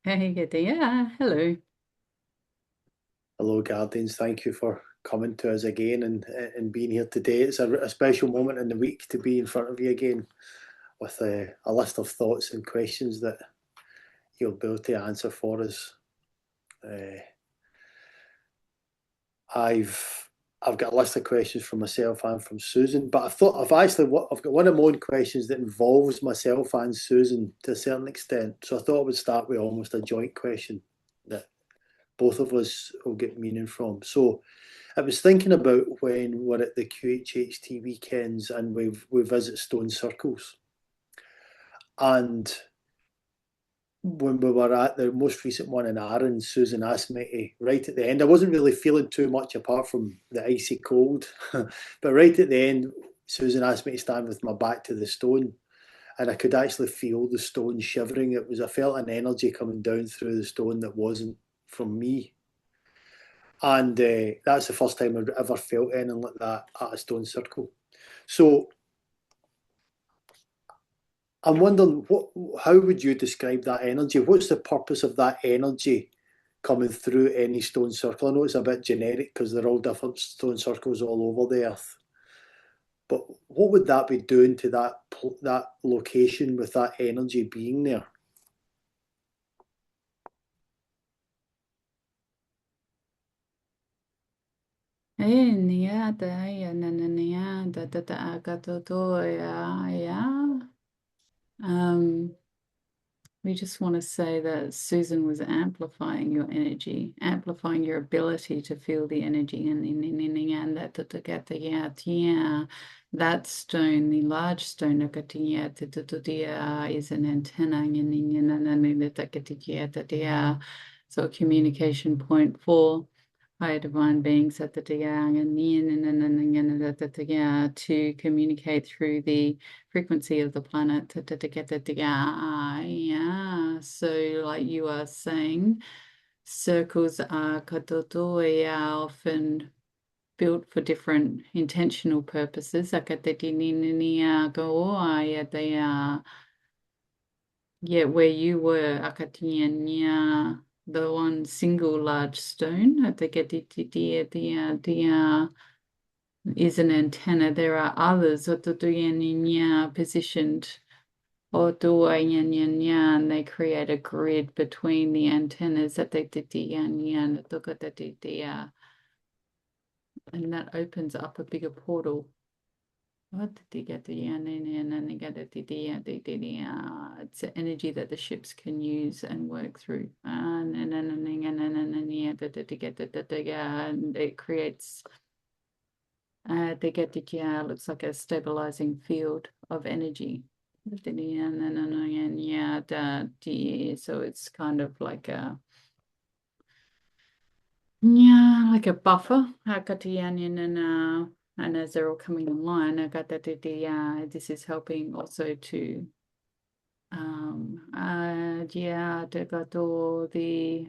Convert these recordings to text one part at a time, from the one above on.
Hey, good day. Yeah, hello. Hello, Guardians. Thank you for coming to us again and being here today. It's a special moment in the week to be in front of you again with a list of thoughts and questions that you'll be able to answer for us. Uh, I've got a list of questions from myself and from Susan, but I've got one of my own questions that involves myself and Susan to a certain extent. So I thought I would start with almost a joint question that both of us will get meaning from. So I was thinking about when we're at the QHHT weekends and we visit stone circles. And when we were at the most recent one in Arran, Susan asked me to, right at the end, I wasn't really feeling too much apart from the icy cold, but right at the end, Susan asked me to stand with my back to the stone. And I could actually feel the stone shivering. I felt an energy coming down through the stone that wasn't from me. And that's the first time I'd ever felt anything like that at a stone circle. So I'm wondering, how would you describe that energy? What's the purpose of that energy coming through any stone circle? I know it's a bit generic because they're all different stone circles all over the earth. But what would that be doing to that location with that energy being there? Hey, nia da ya na na nia da agato do ya. We just want to say that Susan was amplifying your energy, amplifying your ability to feel the energy, and that stone, the large stone, is an antenna, so a communication point for higher divine beings at the to communicate through the frequency of the planet to get the yeah. So like you are saying, circles are often built for different intentional purposes. Yeah, where you were, the one single large stone at is an antenna. There are others positioned and they create a grid between the antennas and that opens up a bigger portal. It's energy that the ships can use and work through. And it creates looks like a stabilizing field of energy. So it's kind of like a buffer. And as they're all coming online, this is helping also to the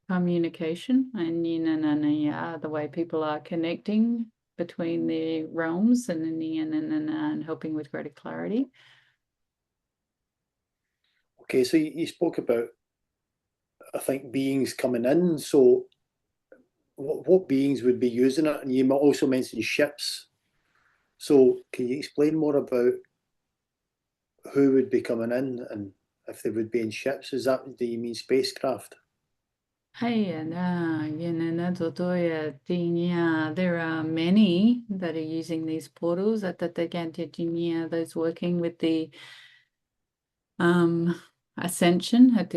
communication and the way people are connecting between the realms and helping with greater clarity. Okay, so you spoke about, I think, beings coming in. So what beings would be using it? And you also mentioned ships. So can you explain more about who would be coming in and if they would be in ships? Do you mean spacecraft? There are many that are using these portals those working with the Ascension that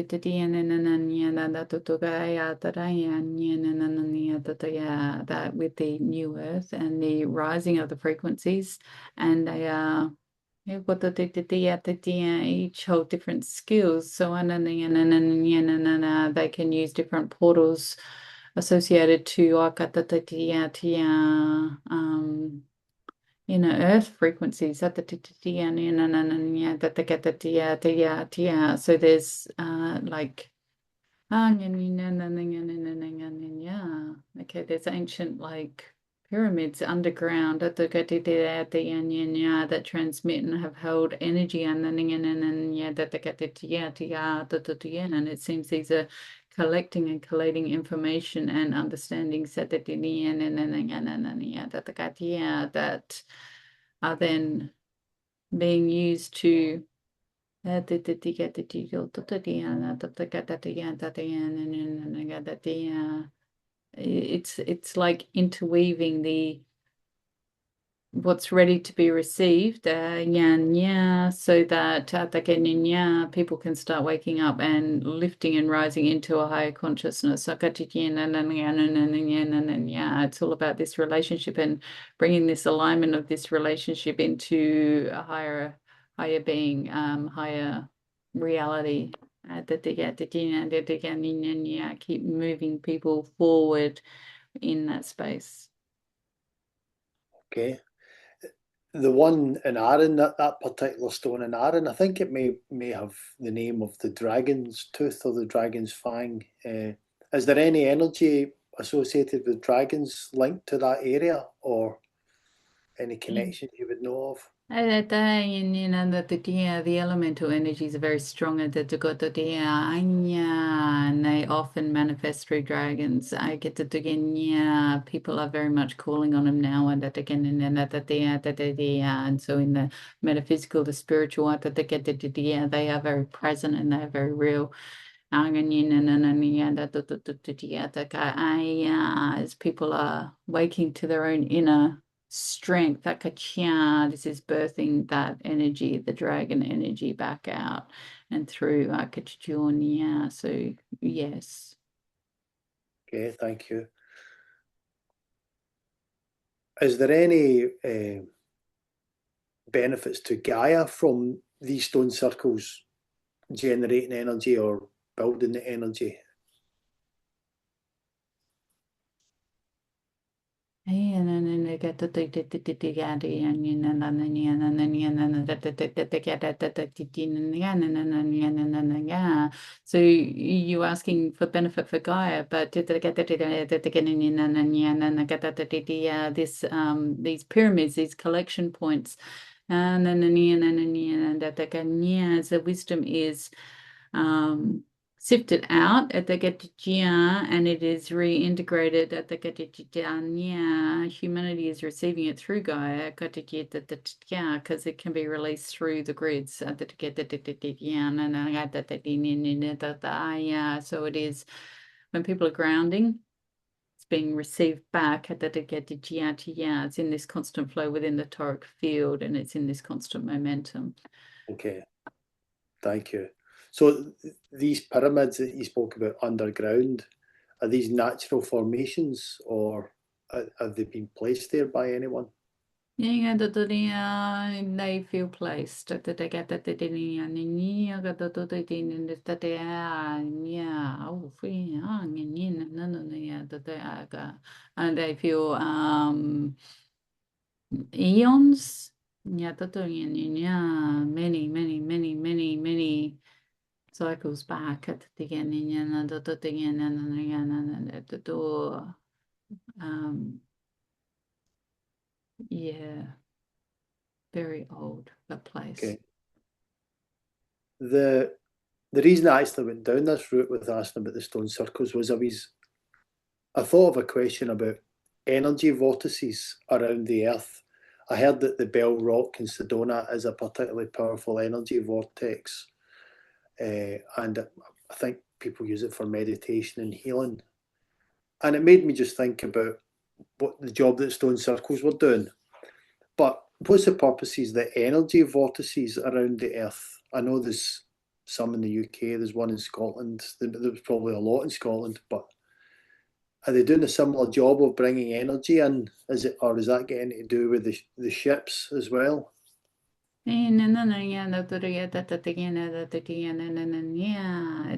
with the new earth and the rising of the frequencies, and they are each hold different skills. So they can use different portals associated to earth frequencies at the so there's like okay, there's ancient like pyramids underground at the that transmit and have held energy and then and it seems these are collecting and collating information and understanding that are then being used to it's like interweaving the what's ready to be received, so that people can start waking up and lifting and rising into a higher consciousness. It's all about this relationship and bringing this alignment of this relationship into a higher being, higher reality. Keep moving people forward in that space. Okay. The one in Arran, that particular stone in Arran, I think it may have the name of the dragon's tooth or the dragon's fang. Is there any energy associated with dragons linked to that area, or any connection you would know of? The elemental energies are very strong and they often manifest through dragons. I get to people are very much calling on them now and and so in the metaphysical, the spiritual, they are very present and they're very real. As people are waking to their own inner strength, this is birthing that energy, the dragon energy back out and through so yes. Okay, thank you. Is there any benefits to Gaia from these stone circles generating energy or building the energy? So you asking for benefit for Gaia, but this these pyramids, these collection points, and the wisdom is sifted out at the Getijia and it is reintegrated at the Getijia. Humanity is receiving it through Gaia because it can be released through the grids at the so it is when people are grounding, it's being received back at the Getijia. It's in this constant flow within the toric field and it's in this constant momentum. Okay, thank you. So these pyramids that you spoke about underground, are these natural formations or have they been placed there by anyone? They feel placed. And they feel eons. Many cycles back at the door. Yeah, very old, that place. Okay. The reason I actually went down this route with asking about the stone circles was I thought of a question about energy vortices around the Earth. I heard that the Bell Rock in Sedona is a particularly powerful energy vortex, and I think people use it for meditation and healing. And it made me just think about what the job that stone circles were doing. But what's the purposes, the energy vortices around the Earth? I know there's some in the UK, there's one in Scotland, there's probably a lot in Scotland, but are they doing a similar job of bringing energy in? Or is that getting to do with the ships as well?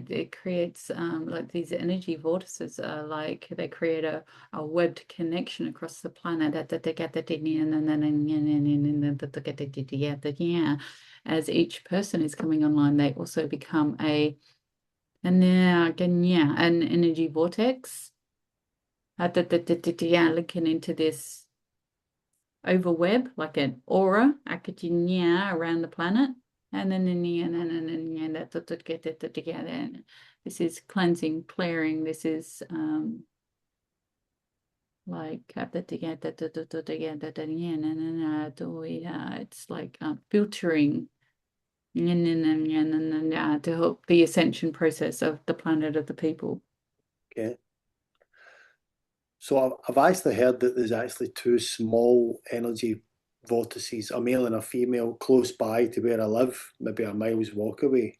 It creates like these energy vortices like they create a webbed connection across the planet as each person is coming online they also become an energy vortex linking into this oval web, like an aura around the planet. And then this is cleansing, clearing. This is like it's like filtering to help the ascension process of the planet of the people. Okay. So I've actually heard that there's actually two small energy vortices, a male and a female, close by to where I live, maybe a mile's walk away.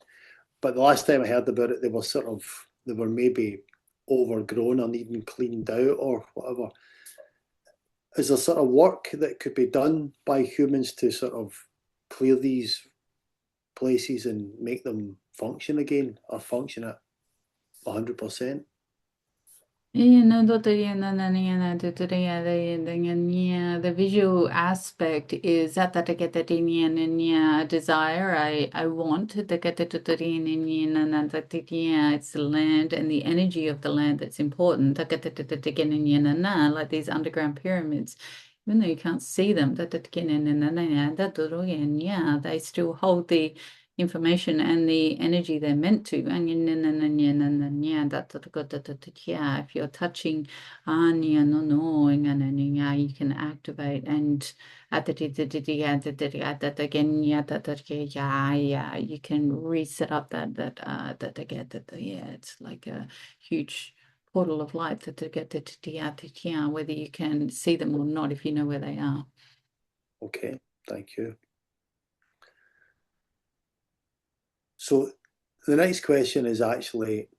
But the last time I heard about it, they were maybe overgrown or needing cleaned out or whatever. Is there sort of work that could be done by humans to sort of clear these places and make them function again or function at 100%? The visual aspect is that desire. I want to get it's the land and the energy of the land that's important. Like these underground pyramids, even though you can't see them, they still hold the information and the energy they're meant to. If you're touching, you can activate and you can reset up it's like a huge portal of light whether you can see them or not if you know where they are. Okay, thank you. So the next question is actually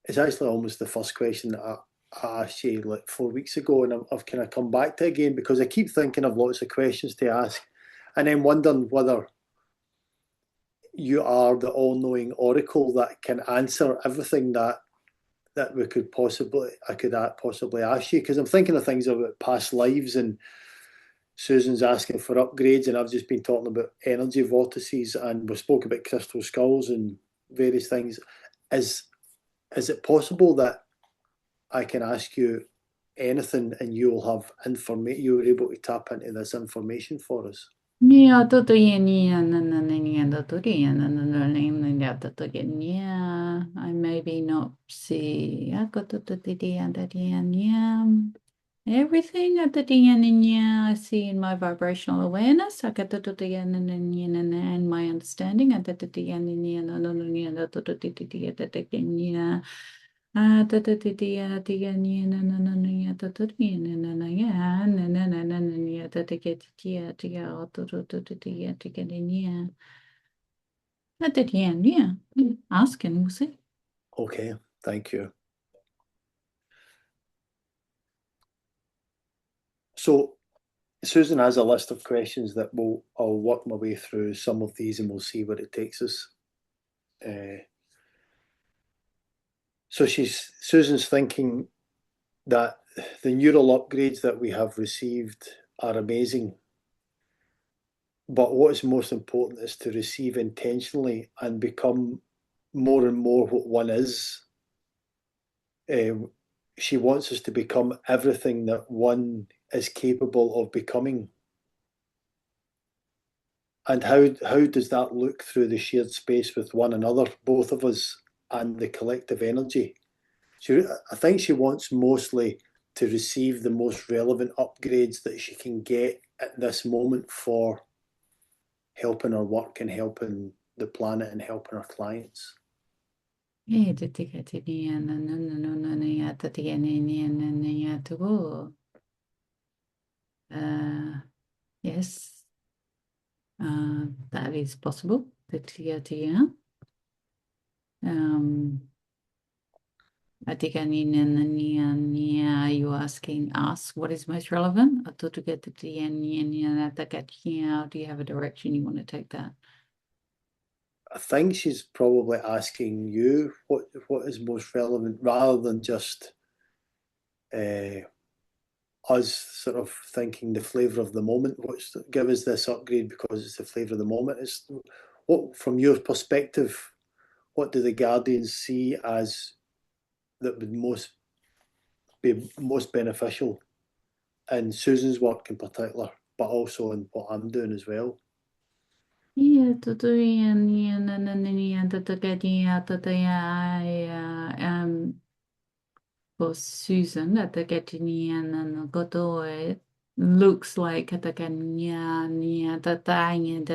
it's actually almost the first question that I asked you like 4 weeks ago, and I've kind of come back to it again because I keep thinking of lots of questions to ask and then wondering whether you are the all-knowing oracle that can answer everything that I could possibly ask you, because I'm thinking of things about past lives, and Susan's asking for upgrades, and I've just been talking about energy vortices, and we spoke about crystal skulls and various things. Is it possible that I can ask you anything and you'll have information, you're able to tap into this information for us? Yeah, I maybe not see. Everything at the I see in my vibrational awareness. I get and my understanding at the ask and we'll see. Okay, thank you. So Susan has a list of questions that I'll work my way through some of these and we'll see where it takes us. So Susan's thinking that the neural upgrades that we have received are amazing, but what is most important is to receive intentionally and become more and more what one is. She wants us to become everything that one is capable of becoming. And how does that look through the shared space with one another, both of us and the collective energy? I think she wants mostly to receive the most relevant upgrades that she can get at this moment for helping her work and helping the planet and helping her clients. Yes. That is possible. Are you asking us what is most relevant? Do you have a direction you want to take that? I think she's probably asking you what is most relevant, rather than just us sort of thinking the flavour of the moment. Give us this upgrade because it's the flavour of the moment. It's what, from your perspective, what do the Guardians see as that would be most beneficial in Susan's work in particular, but also in what I'm doing as well. Yeah, tutuyan yan nananiyan tatagadiya tataya for Susan tatagadiyan goto looks like tataganya nia tataya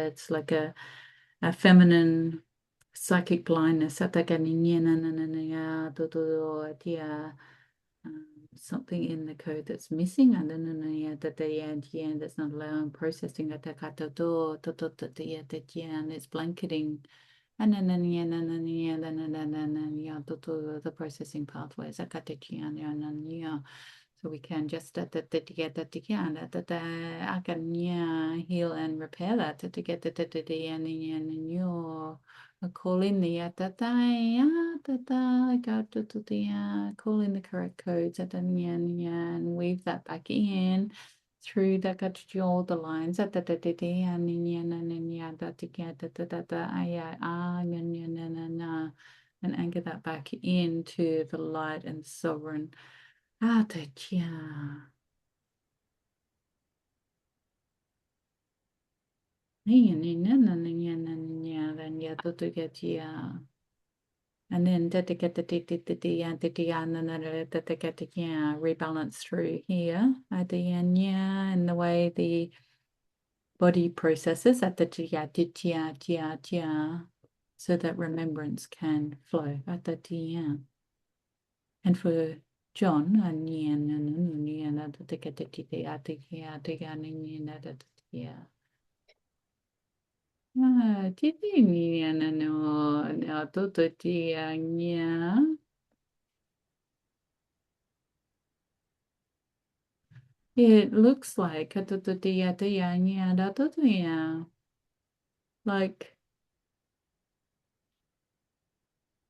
it's like a feminine psychic blindness tataganya nananiya tutu something in the code that's missing and then at the end that's not allowing processing at the it's blanketing and then the processing pathways so we can just I can heal and repair that to get the and you call in the call in the correct codes and weave that back in through all the lines and anchor that back into the light and sovereign. And then rebalance through here at the end, and the way the body processes at the so that remembrance can flow at the end. And for John, it looks like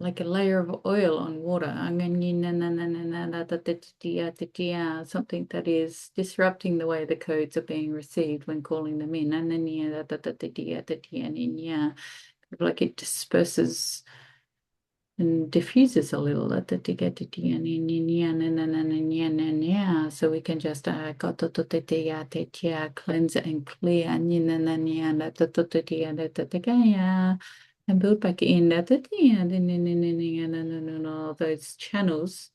like a layer of oil on water. Something that is disrupting the way the codes are being received when calling them in. And then like it disperses and diffuses a little. So we can just cleanse and clear and build back in those channels.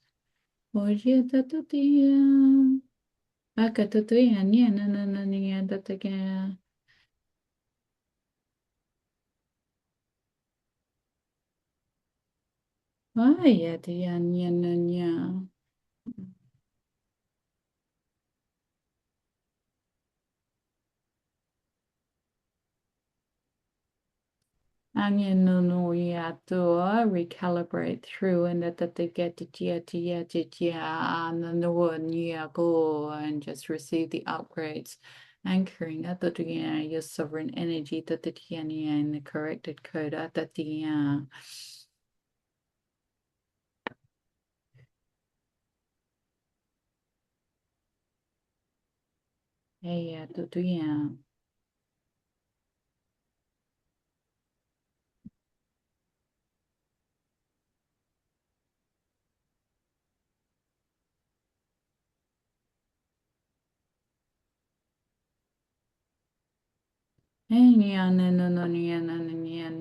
Recalibrate through and that they get and go and just receive the upgrades, anchoring at the your sovereign energy that the in the corrected code at the yeah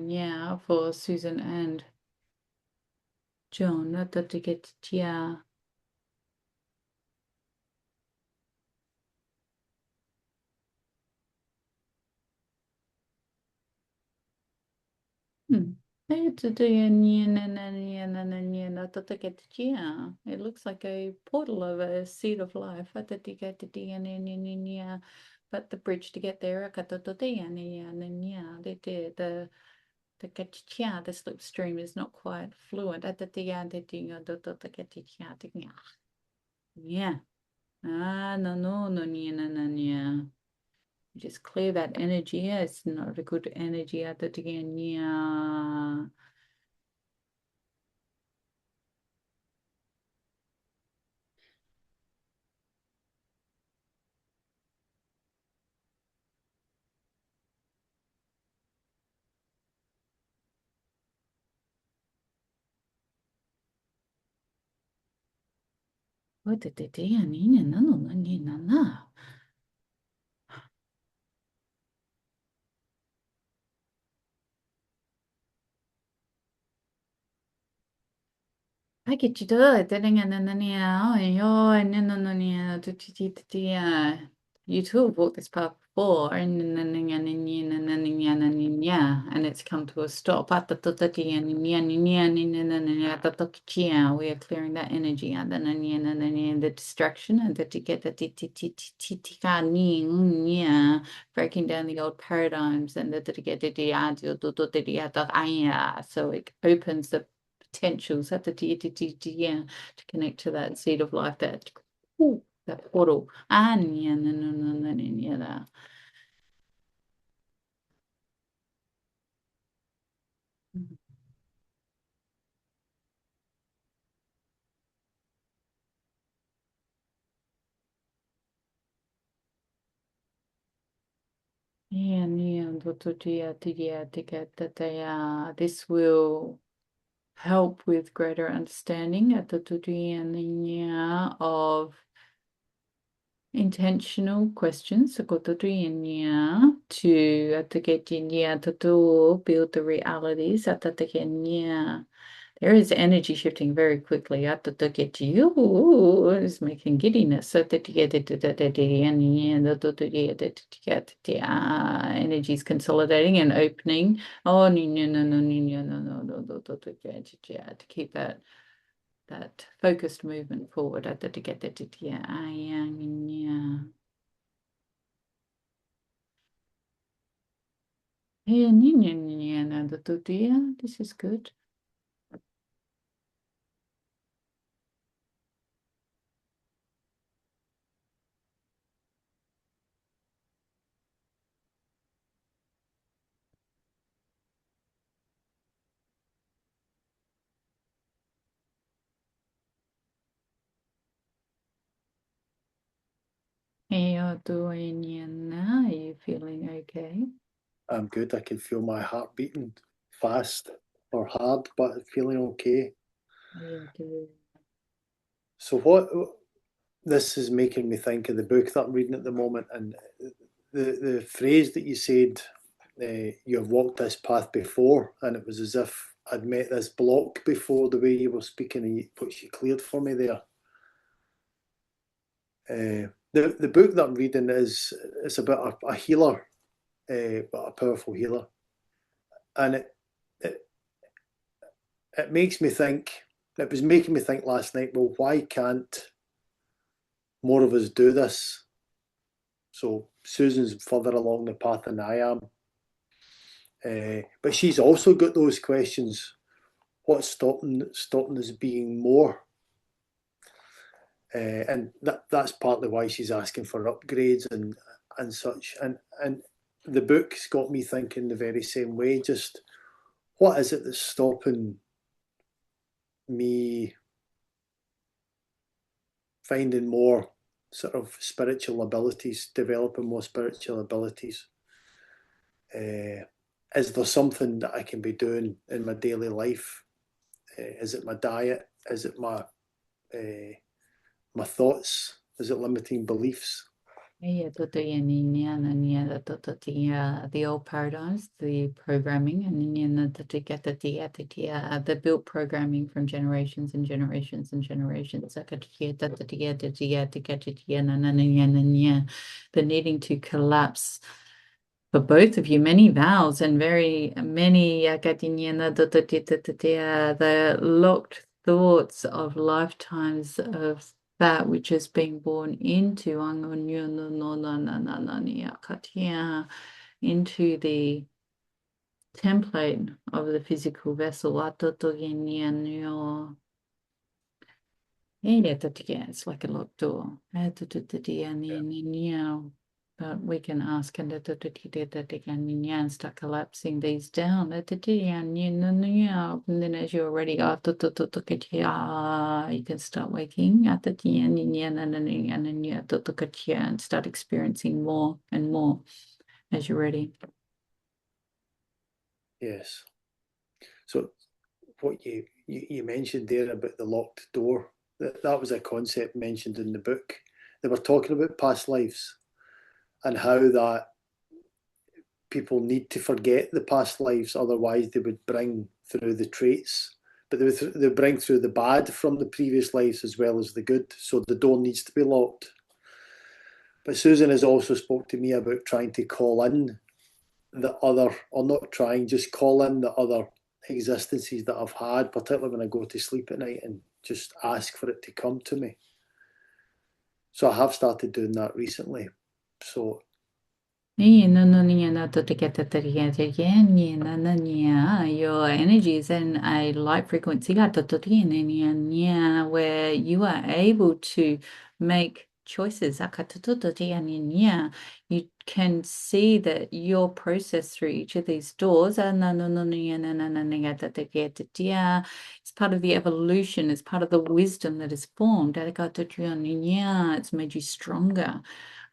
yeah for Susan and John that to get yeah. It looks like a portal of a seed of life. But the bridge to get there, the slipstream is not quite fluent. Yeah. No. Just clear that energy. It's not a good energy at the yeah. I get you do it. You too have walked this path before, and it's come to a stop. We are clearing that energy and the distraction and breaking down the old paradigms and so it opens the potentials at the to connect to that seed of life, that portal. This will help with greater understanding at the of intentional questions to build the realities at the there is energy shifting very quickly at the get you is making giddiness so that you get it the energy is consolidating and opening. Oh no, to keep that focused movement forward at the to get it this is good. Hey, are you feeling okay? I'm good. I can feel my heart beating fast or hard, but feeling okay. So what this is making me think of the book that I'm reading at the moment, and the phrase that you said, you have walked this path before, and it was as if I'd met this block before, the way you were speaking, and which you cleared for me there. The book that I'm reading it's about a healer, but a powerful healer, and it it makes me think. It was making me think last night. Well, why can't more of us do this? So Susan's further along the path than I am, but she's also got those questions. What's stopping us being more? And that's partly why she's asking for upgrades and such. And the book's got me thinking the very same way. Just what is it that's stopping me finding more sort of spiritual abilities, developing more spiritual abilities? Is there something that I can be doing in my daily life? Is it my diet? Is it my thoughts? Is it limiting beliefs? The old paradigms, the programming, and the built programming from generations and generations and generations. The needing to collapse for both of you many vows and very many the locked thoughts of lifetimes of that which is being born into the template of the physical vessel. It's like a locked door. But we can ask and start collapsing these down. And then as you're ready, you can start waking at and start experiencing more and more as you're ready. Yes. So what you mentioned there about the locked door, that was a concept mentioned in the book. They were talking about past lives and how that people need to forget the past lives, otherwise they would bring through the traits, but they bring through the bad from the previous lives as well as the good. So the door needs to be locked. But Susan has also spoke to me about trying to call in the other, or not trying, just call in the other existences that I've had, particularly when I go to sleep at night, and just ask for it to come to me. So I have started doing that recently. So your energy is in a light frequency where you are able to make choices. You can see that your process through each of these doors. It's part of the evolution, it's part of the wisdom that is formed. It's made you stronger.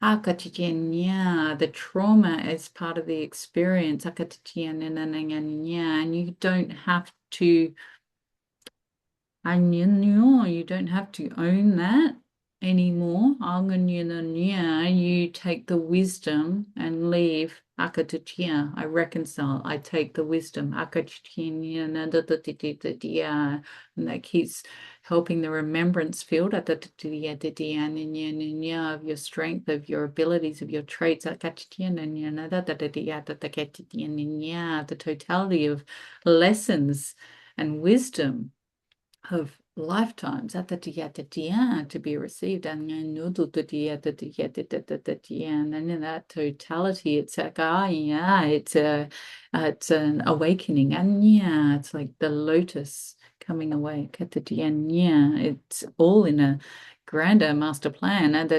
The trauma is part of the experience. And you don't have to own that anymore. You take the wisdom and leave. I reconcile. I take the wisdom. And that keeps helping the remembrance field of your strength, of your abilities, of your traits. The totality of lessons and wisdom of lifetimes to be received, and then that totality, it's like it's an awakening, and it's like the lotus coming away. It's all in a grander master plan, and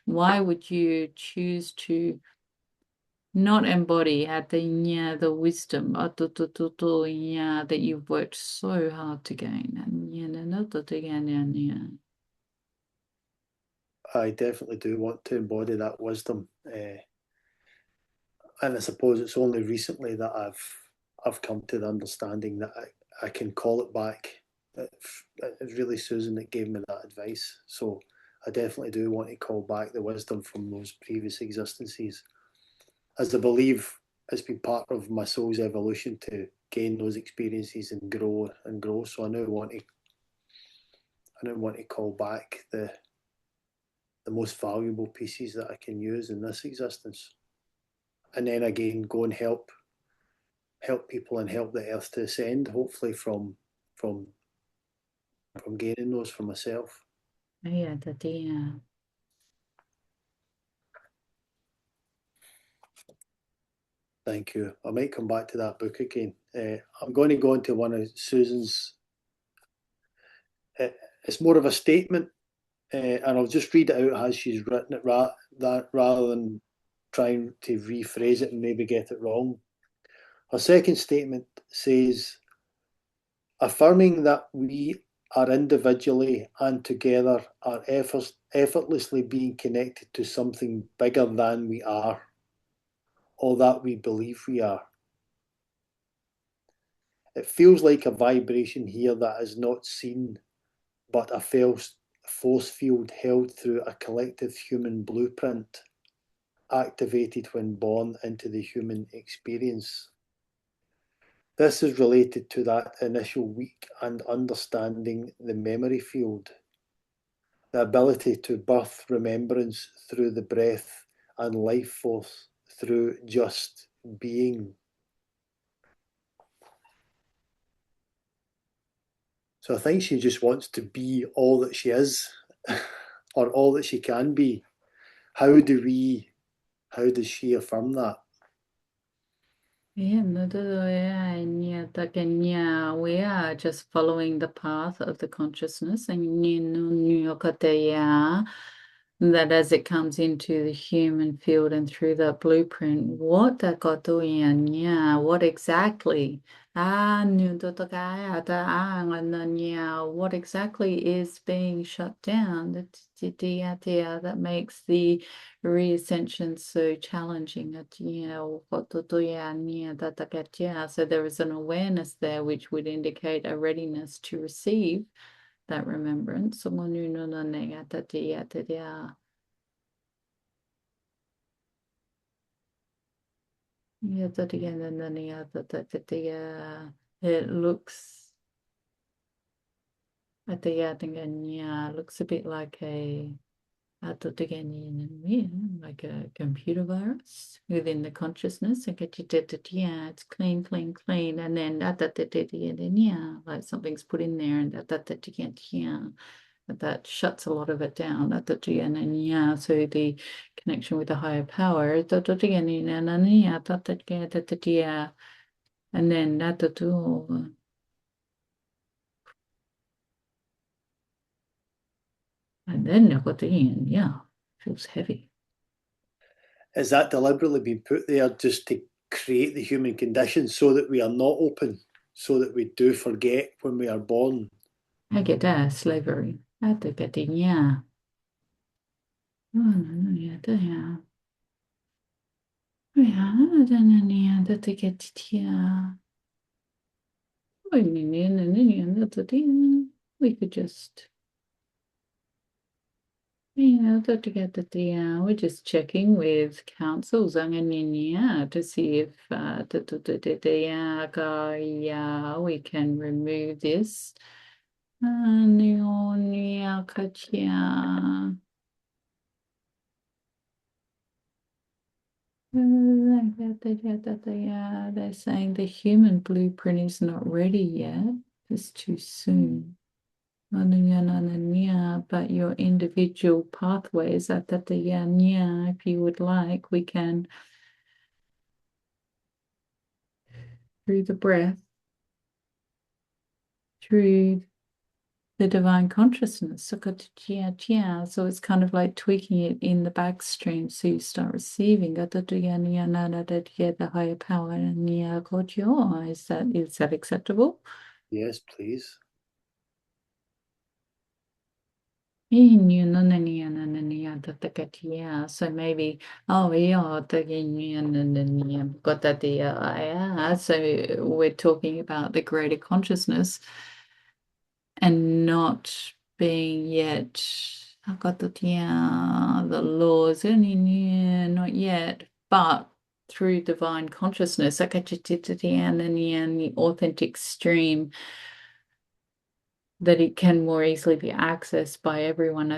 why would you choose to not embody the wisdom that you've worked so hard to gain? I definitely do want to embody that wisdom. And I suppose it's only recently that I've come to the understanding that I can call it back. It's really Susan that gave me that advice. So I definitely do want to call back the wisdom from those previous existences, as I believe it's been part of my soul's evolution to gain those experiences and grow and grow. So I now want to call back the most valuable pieces that I can use in this existence, and then again go and help people and help the earth to ascend, hopefully from gaining those for myself. Thank you. I might come back to that book again. I'm going to go into one of Susan's. It's more of a statement, and I'll just read it out as she's written it, rather than trying to rephrase it and maybe get it wrong. Her second statement says, affirming that we are individually and together are effortlessly being connected to something bigger than we are, or that we believe we are. It feels like a vibration here that is not seen, but a force field held through a collective human blueprint, activated when born into the human experience. This is related to that initial week and understanding the memory field, the ability to birth remembrance through the breath and life force through just being. So I think she just wants to be all that she is, or all that she can be. How does she affirm that? We are just following the path of the consciousness, and that as it comes into the human field and through the blueprint, what exactly What exactly is being shut down? That makes the reascension so challenging. So there is an awareness there which would indicate a readiness to receive that remembrance. It looks looks a bit like like a computer virus within the consciousness. It's clean, clean, clean, and then like something's put in there, and that shuts a lot of it down. So the connection with the higher power, and then feels heavy. Is that deliberately been put there just to create the human condition so that we are not open, so that we do forget when we are born? I get that, slavery. We could just, we're just checking with councils to see if we can remove this. They're saying the human blueprint is not ready yet. It's too soon. But your individual pathways, if you would like, we can, through the breath, through the divine consciousness. So it's kind of like tweaking it in the backstream so you start receiving the higher power. Is that acceptable? Yes, please. So maybe, so we're talking about the greater consciousness and not being yet, the laws, not yet, but through divine consciousness, and the authentic stream, that it can more easily be accessed by everyone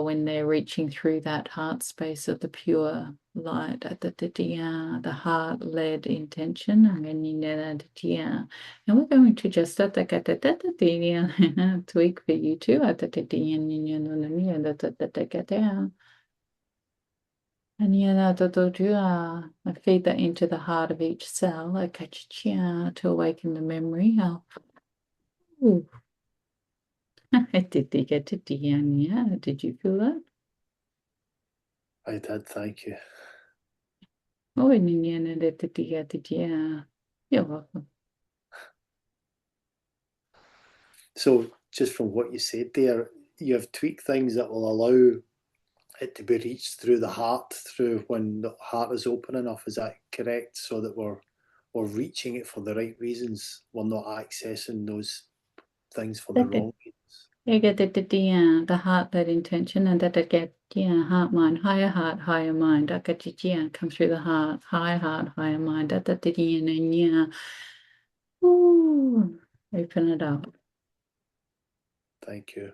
when they're reaching through that heart space of the pure light, the heart-led intention. And we're going to just tweak for you too. And I feed that into the heart of each cell, to awaken the memory. Ooh. Did they get to yeah? Did you feel that? I did, thank you. Oh, yeah. You're welcome. So, just from what you said there, you have tweaked things that will allow it to be reached through the heart, through when the heart is open enough. Is that correct? So that we're reaching it for the right reasons. We're not accessing those things for the wrong reasons. You get the heart-led intention, and that get heart mind, higher mind. I get come through the heart, higher mind. And ooh, open it up. Thank you.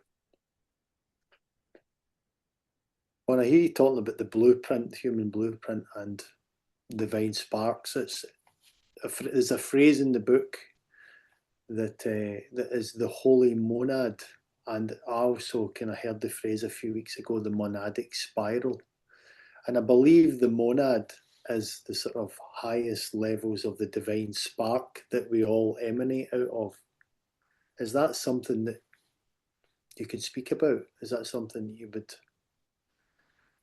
When I hear you talking about the blueprint, the human blueprint, and divine sparks, there's a phrase in the book that that is the holy monad, and I also kind of heard the phrase a few weeks ago, the monadic spiral, and I believe the monad is the sort of highest levels of the divine spark that we all emanate out of. Is that something that you could speak about? Is that something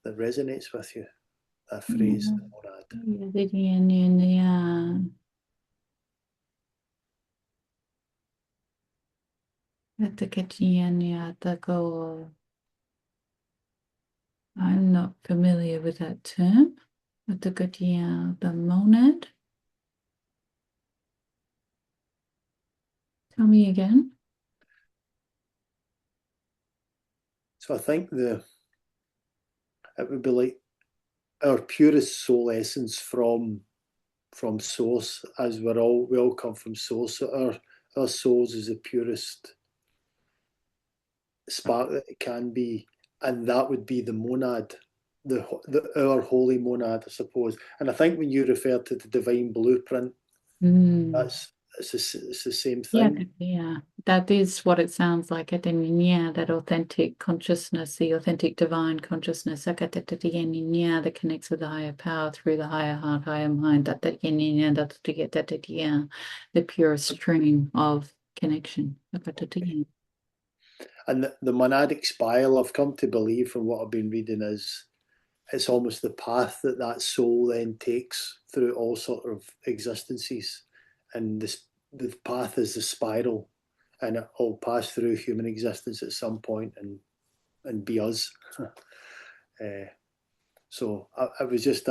that resonates with you? phrase, the monad. I'm not familiar with that term. The monad. Tell me again. So I think it would be like our purest soul essence from source, as we all come from source. So our souls is the purest spark that it can be, and that would be the monad, our holy monad, I suppose. And I think when you refer to the divine blueprint, it's the same thing. Yeah, that is what it sounds like. That authentic consciousness, the authentic divine consciousness, that connects with the higher power through the higher heart, higher mind. The purest stream of connection. And the monadic spiral, I've come to believe from what I've been reading, is it's almost the path that soul then takes through all sort of existences, and the path is the spiral, and it will pass through human existence at some point and be us. So it was just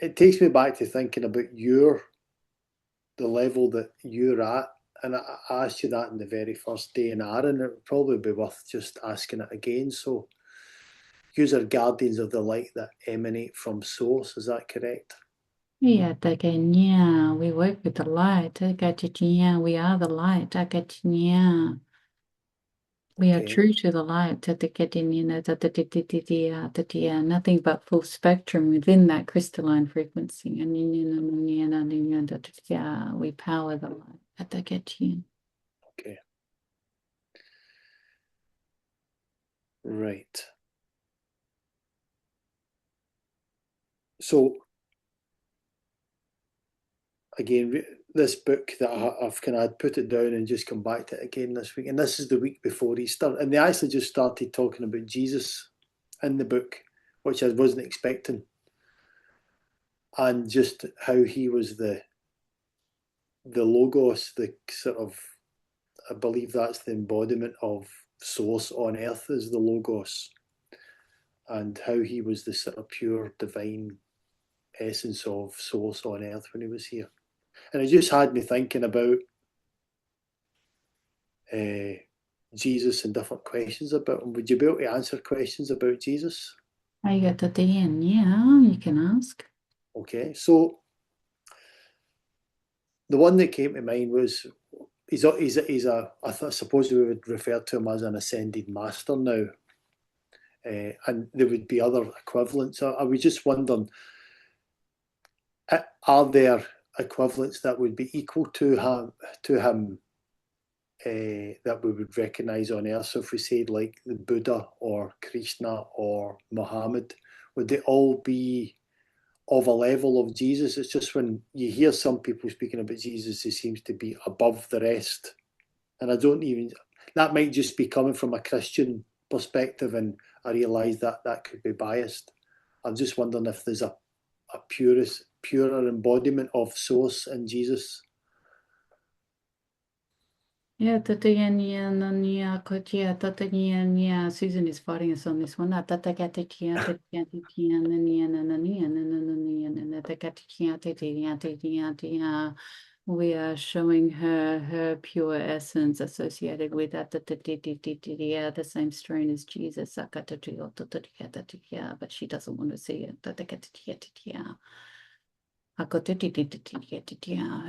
it takes me back to thinking about the level that you're at. And I asked you that in the very first day in Aaron. It would probably be worth just asking it again. So, yous are guardians of the light that emanate from source. Is that correct? Yeah, we work with the light. We are the light. We are true to the light. Nothing but full spectrum within that crystalline frequency. We power the light. Okay. Right. So, again, this book that I've kind of put it down and just come back to it again this week. And this is the week before Easter. And they actually just started talking about Jesus in the book, which I wasn't expecting. And just how he was the logos, the sort of, I believe that's the embodiment of source on earth, is the logos. And how he was the sort of pure divine essence of source on earth when he was here. And it just had me thinking about Jesus and different questions about him. Would you be able to answer questions about Jesus? I got at the end. Yeah, you can ask. Okay, so the one that came to mind was he's a I suppose we would refer to him as an ascended master now, and there would be other equivalents. I was just wondering, are there equivalents that would be equal to him that we would recognise on earth? So if we said like the Buddha or Krishna or Muhammad, would they all be of a level of Jesus? It's just when you hear some people speaking about Jesus, he seems to be above the rest. And I don't even, that might just be coming from a Christian perspective, and I realise that could be biased. I'm just wondering if there's a purer embodiment of source in Jesus. Yeah, Susan is fighting us on this one. We are showing her pure essence associated with that, the same strain as Jesus, but she doesn't want to see it. Her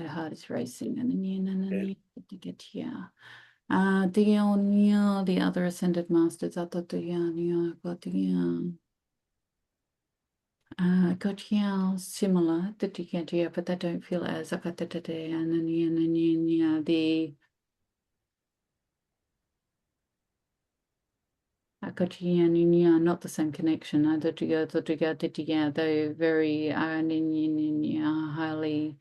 heart is racing. The other ascended masters, similar, but they don't feel as not the same connection. They're very highly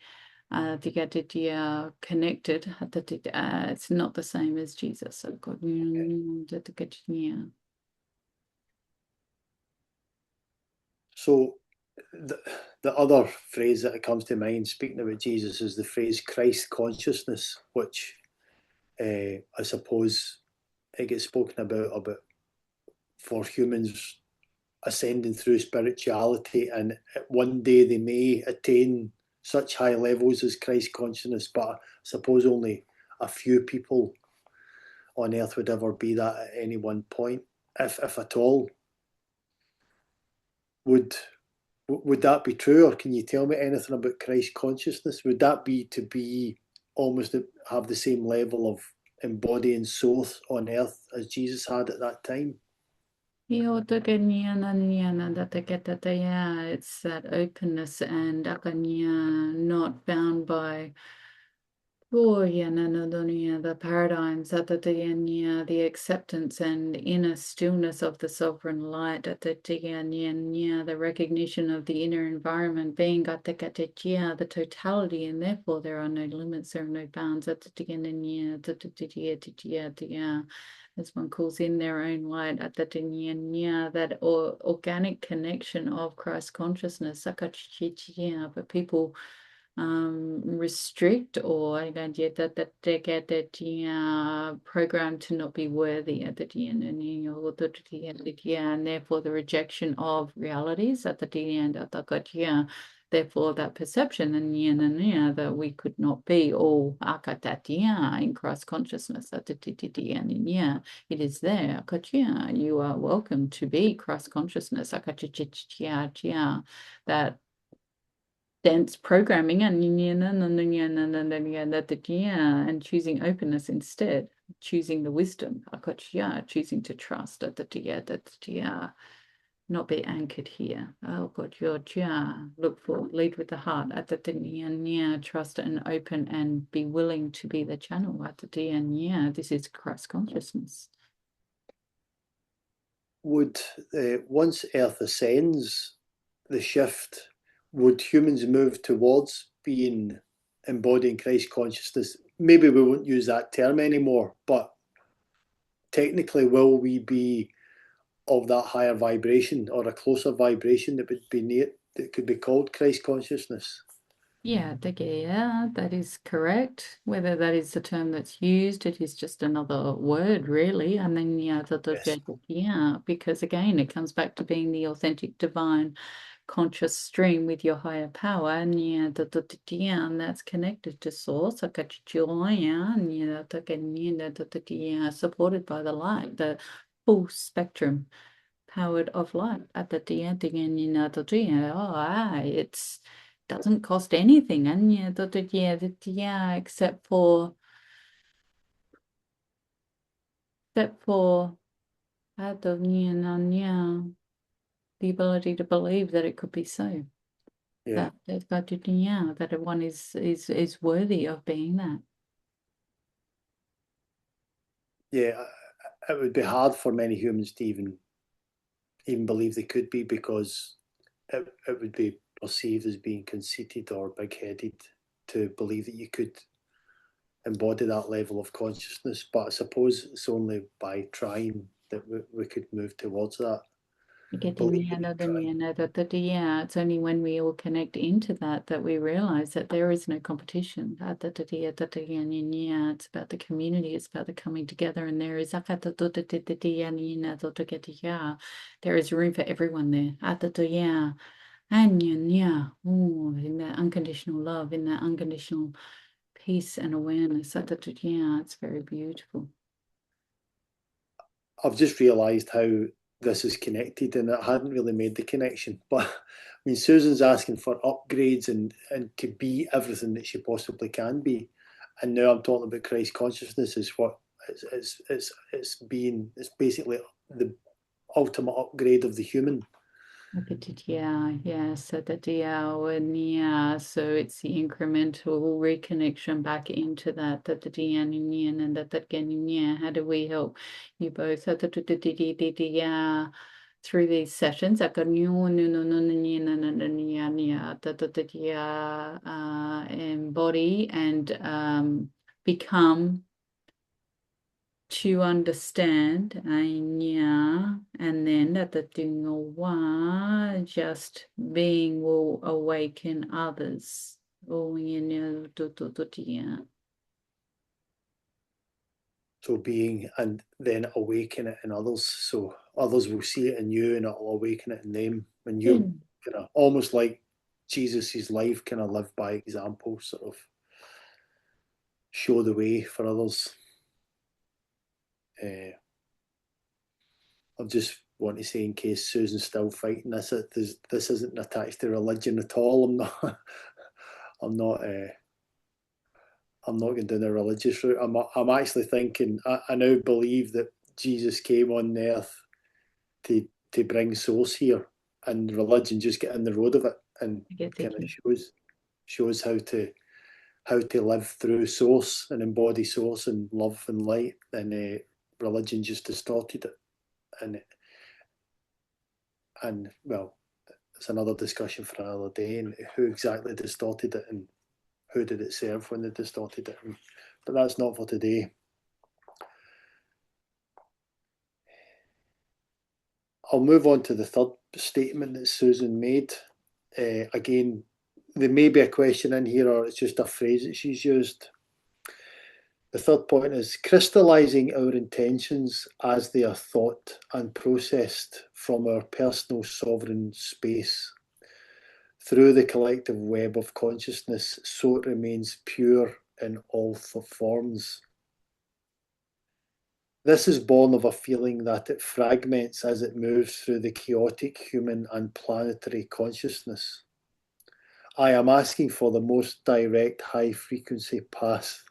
connected. It's not the same as Jesus. So God, So the other phrase that comes to mind, speaking about Jesus, is the phrase Christ consciousness, which I suppose it gets spoken about for humans ascending through spirituality, and one day they may attain such high levels as Christ consciousness, but I suppose only a few people on earth would ever be that at any one point, if at all. Would that be true, or can you tell me anything about Christ consciousness? Would that be to be almost have the same level of embodying source on earth as Jesus had at that time? Yeah, it's that openness and not bound by the paradigms, the acceptance and inner stillness of the sovereign light, the recognition of the inner environment being the totality, and therefore there are no limits, there are no bounds. As one calls in their own light, that organic connection of Christ consciousness, but people restrict or that they get that programmed to not be worthy at the end and therefore the rejection of realities at the end at the therefore that perception and that we could not be all akatatia in Christ consciousness at the end it is there you are welcome to be Christ consciousness that dense programming and choosing openness instead, choosing the wisdom, choosing to trust not be anchored here. Oh God, look forward, lead with the heart trust and open and be willing to be the channel this is Christ consciousness. Would once Earth ascends, the shift, would humans move towards being embodying Christ consciousness? Maybe we won't use that term anymore, but technically, will we be of that higher vibration or a closer vibration that would be near, that could be called Christ consciousness? Yeah, that is correct. Whether that is the term that's used, it is just another word, really. And then, Yes. because again, it comes back to being the authentic divine conscious stream with your higher power, and and that's connected to source. Supported by the light, the full spectrum powered of light at the end again, it's doesn't cost anything, and except for the ability to believe that it could be so. Yeah. That everyone is worthy of being that. Yeah. It would be hard for many humans to even believe they could be, because it would be perceived as being conceited or big-headed to believe that you could embody that level of consciousness. But I suppose it's only by trying that we could move towards that. Believing and trying. It's only when we all connect into that we realize that there is no competition. It's about the community, it's about the coming together, and there is there is room for everyone there. And in that unconditional love, in that unconditional peace and awareness. It's very beautiful. I've just realised how this is connected, and I hadn't really made the connection. But I mean, Susan's asking for upgrades and to be everything that she possibly can be, and now I'm talking about Christ consciousness is what it's basically the ultimate upgrade of the human. So it's the incremental reconnection back into that the and that how do we help you both through these sessions embody and become to understand, and then that the thing just being will awaken others. So being and then awaken it in others. So others will see it in you and it'll awaken it in them. And you kind of almost like Jesus's life kind of live by example, sort of show the way for others. I just want to say, in case Susan's still fighting this, this isn't attached to religion at all. I'm not. I'm not going down a religious route. I'm actually thinking. I now believe that Jesus came on earth to bring source here, and religion just get in the road of it and kind of shows how to live through source and embody source and love and light, and religion just distorted it, and well, it's another discussion for another day, and who exactly distorted it and who did it serve when they distorted it, but that's not for today. I'll move on to the third statement that Susan made. Again, there may be a question in here, or it's just a phrase that she's used. The third point is crystallising our intentions as they are thought and processed from our personal sovereign space through the collective web of consciousness, so it remains pure in all forms. This is born of a feeling that it fragments as it moves through the chaotic human and planetary consciousness. I am asking for the most direct high frequency path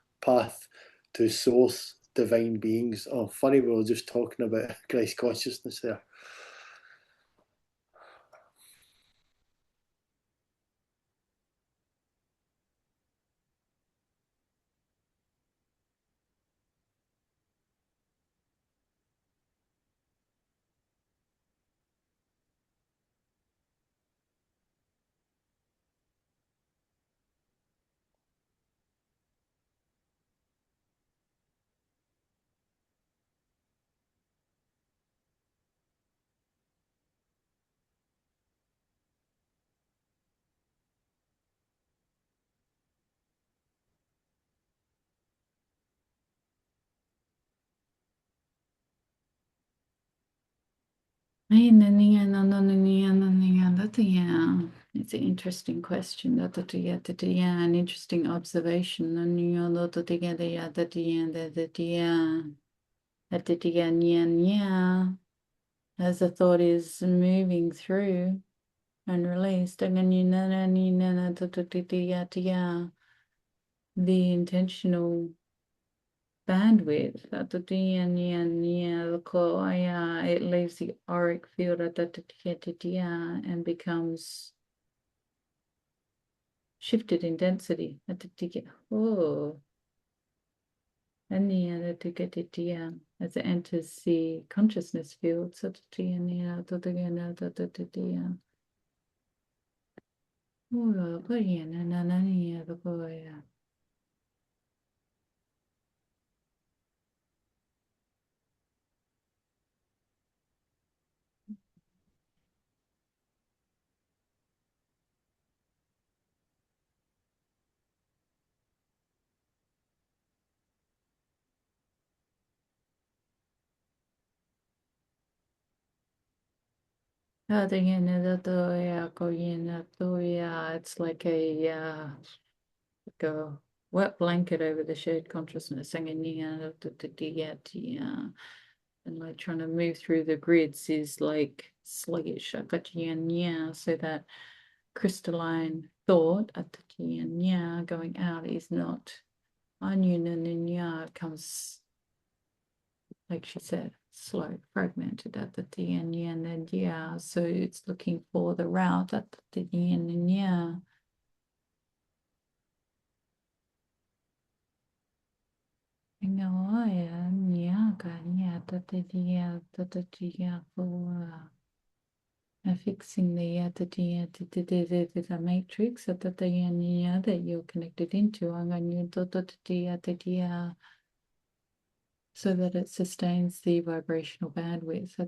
to source divine beings. Oh, funny, we were just talking about Christ consciousness there. It's an interesting question. An interesting observation. As the thought is moving through and released, the intentional bandwidth it leaves the auric field and becomes shifted in density oh and as it enters the consciousness field it's like a wet blanket over the shared consciousness, and like trying to move through the grids is like sluggish, so that crystalline thought going out is not it comes, like she said, slow, fragmented at the and so it's looking for the route at the and fixing the matrix that you're connected into so that it sustains the vibrational bandwidth.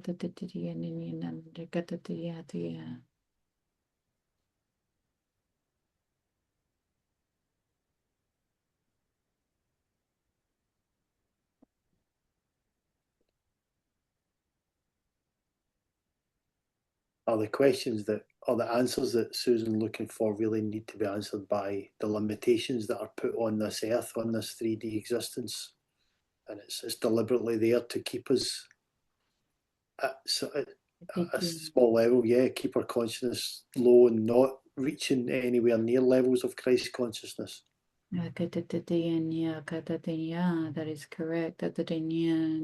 Are the questions that, or the answers that Susan looking for really need to be answered by the limitations that are put on this earth, on this 3D existence. And it's deliberately there to keep us at a small level, yeah, keep our consciousness low and not reaching anywhere near levels of Christ consciousness. That is correct.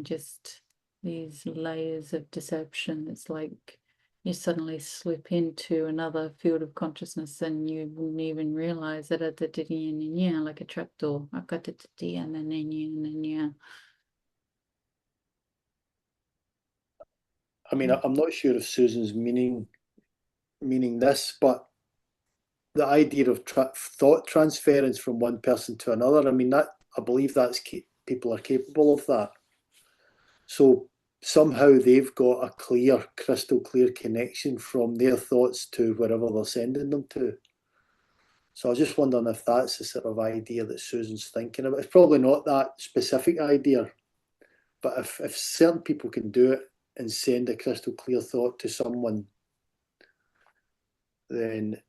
Just these layers of deception. It's like you suddenly slip into another field of consciousness and you wouldn't even realize that like a trapdoor. I mean, I'm not sure if Susan's meaning this, but the idea of thought transference from one person to another, I mean, that I believe that's people are capable of that. So somehow they've got a clear, crystal clear connection from their thoughts to wherever they're sending them to. So I was just wondering if that's the sort of idea that Susan's thinking about. It's probably not that specific idea, but if certain people can do it and send a crystal clear thought to someone, then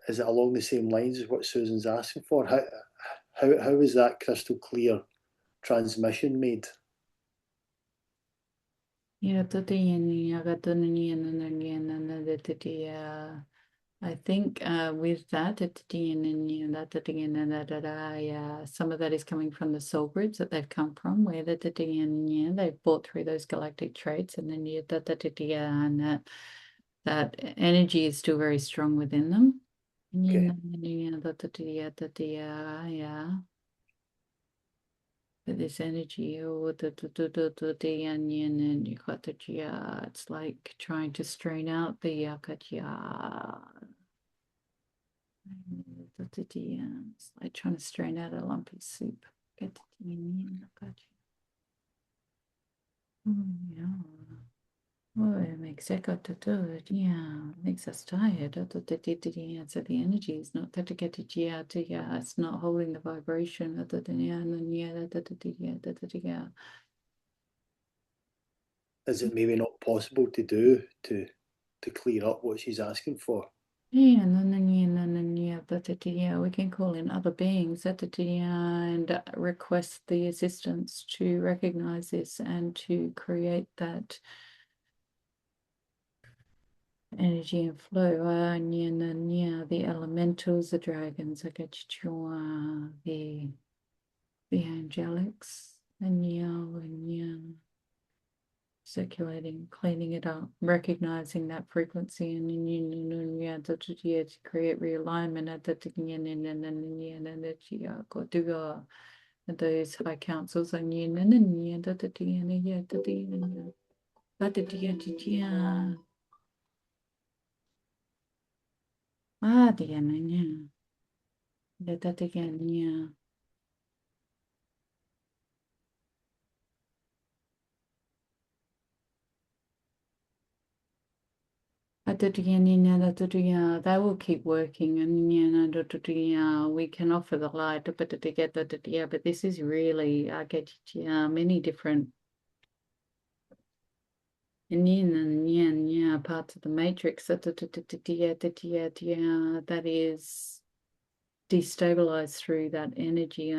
is it along the same lines as what Susan's asking for? How is that crystal clear transmission made? Yeah, I think with that, some of that is coming from the soul groups that they've come from, where they've brought through those galactic traits, and then and that energy is still very strong within them. Okay. But this energy, it's like trying to strain out the it's like trying to strain out a lumpy soup. Yeah. Oh, it makes echo to do it. Yeah, makes us tired. So the energy is not that to get it. Yeah, it's not holding the vibration. Is it maybe not possible to do to clear up what she's asking for? Yeah, we can call in other beings and request the assistance to recognize this and to create that energy and flow. The elementals, the dragons, the angelics, and circulating, cleaning it up, recognizing that frequency, and to create realignment at the and those high councils and they will keep working and we can offer the light but this is really I get many different parts of the matrix that is destabilized through that energy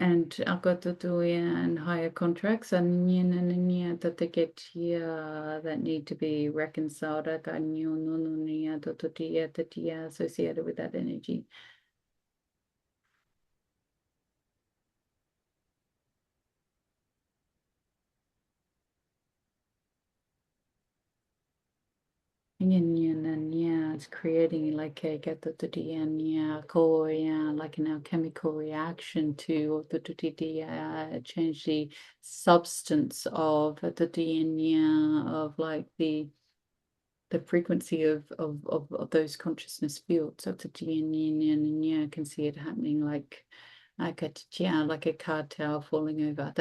and I've got to do and higher contracts and that they get here that need to be reconciled associated with that energy. It's creating like a like an alchemical reaction to change the substance of the DNA of like the the frequency of those consciousness fields. So I can see it happening like a card tower falling over.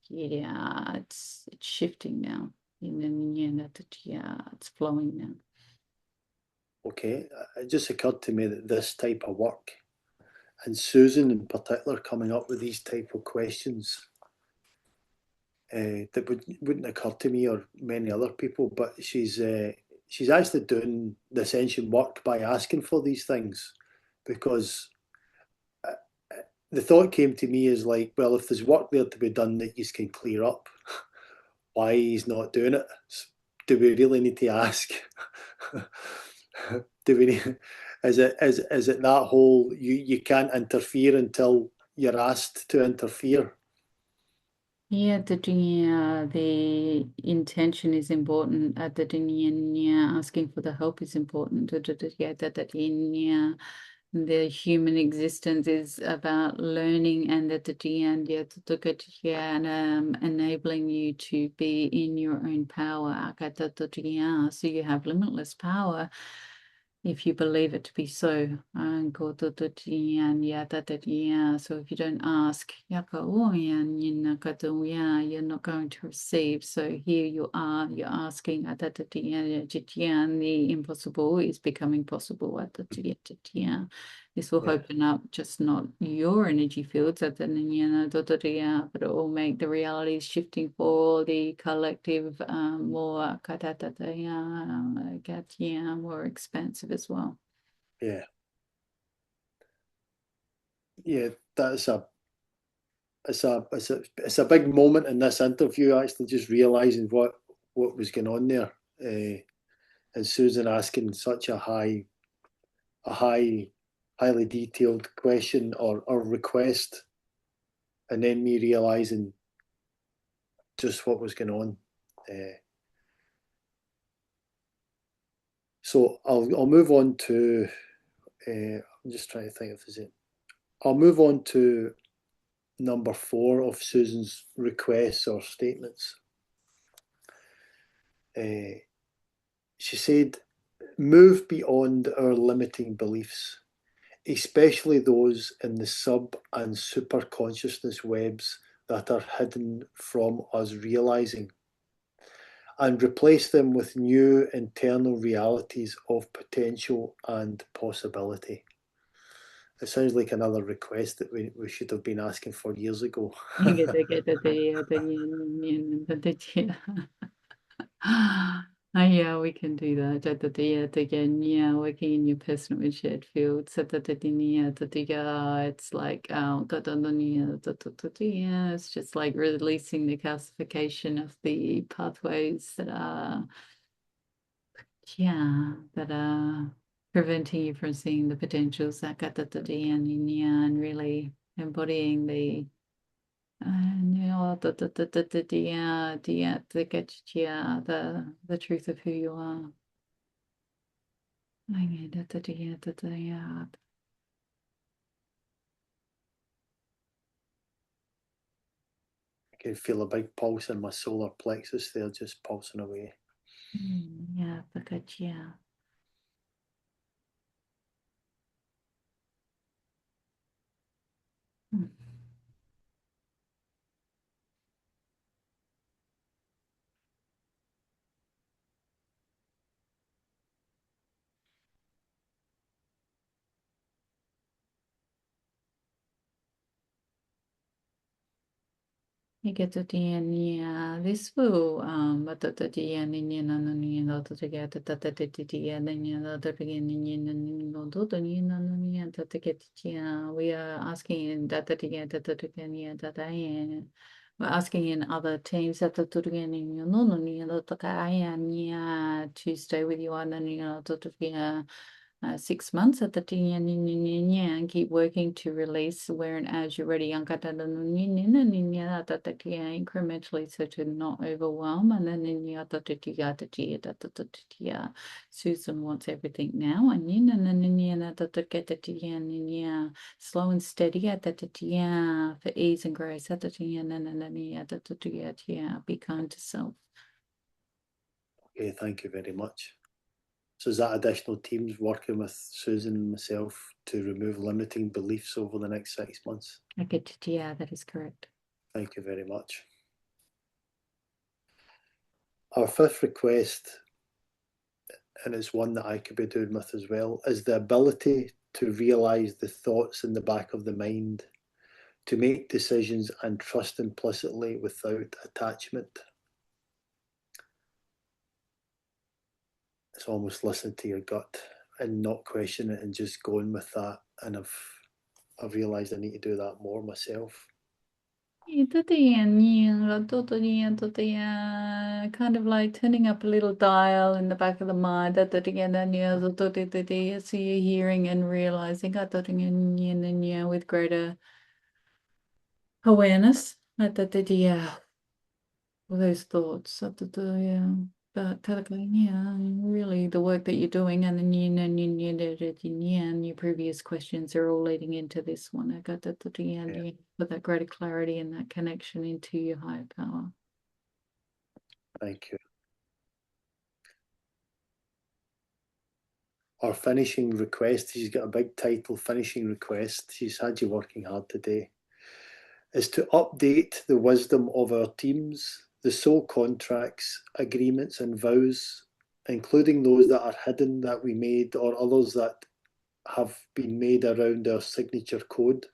Yeah, it's shifting now. Yeah, it's flowing now. Okay, it just occurred to me that this type of work, and Susan in particular coming up with these type of questions, that wouldn't occur to me or many other people, but she's actually doing the Ascension work by asking for these things, because the thought came to me is like, well, if there's work there to be done that you can clear up, why he's not doing it? Do we really need to ask? Do we need, is it that whole you can't interfere until you're asked to interfere? Yeah, the intention is important. Yeah, asking for the help is important. Yeah, the human existence is about learning, and enabling you to be in your own power. So you have limitless power if you believe it to be so. So if you don't ask, you're not going to receive. So here you are, you're asking, the impossible is becoming possible. This will open up just not your energy fields, but it will make the realities shifting for the collective more more expansive as well. Yeah, yeah, that's it's a big moment in this interview, actually, just realizing what was going on there, and Susan asking such a highly detailed question or request, and then me realizing just what was going on. So I'll move on to. I'm just trying to think if there's it. I'll move on to number 4 of Susan's requests or statements. She said, move beyond our limiting beliefs, especially those in the sub and super consciousness webs that are hidden from us realizing, and replace them with new internal realities of potential and possibility. It sounds like another request that we should have been asking for years ago. Yeah, we can do that. Yeah, working in your personal and shared field. It's like, it's just like releasing the calcification of the pathways that are, preventing you from seeing the potentials and really embodying the the truth of who you are. I can feel a big pulse in my solar plexus there, just pulsing away. Yeah, yeah. You get the yeah, this will but the no to get the then the beginning no to get we are asking that we're asking in other teams that the beginning to stay with you on and to 6 months at the and keep working to release where and as you're ready incrementally so to not overwhelm and then Susan wants everything now and then slow and steady at that for ease and grace at the be kind to self. Okay, thank you very much. So is that additional teams working with Susan and myself to remove limiting beliefs over the next 6 months? Yeah, that is correct. Thank you very much. Our fifth request, and it's one that I could be doing with as well, is the ability to realise the thoughts in the back of the mind, to make decisions and trust implicitly without attachment. It's almost listening to your gut and not questioning it and just going with that. And I've realised I need to do that more myself. Kind of like turning up a little dial in the back of the mind. So you're hearing and realizing with greater awareness. Those thoughts. But really the work that you're doing and your previous questions are all leading into this one. I got that for that greater clarity and that connection into your higher power. Thank you. Our finishing request, she's got a big title, finishing request. She's had you working hard today. Is to update the wisdom of our teams, the soul contracts, agreements, and vows, including those that are hidden that we made or others that have been made around our signature code,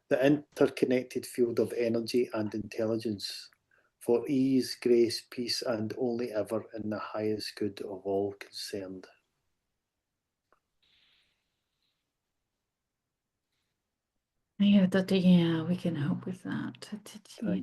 the interconnected field of energy and intelligence, for ease, grace, peace, and only ever in the highest good of all concerned. Yeah, we can help with that. Thank you.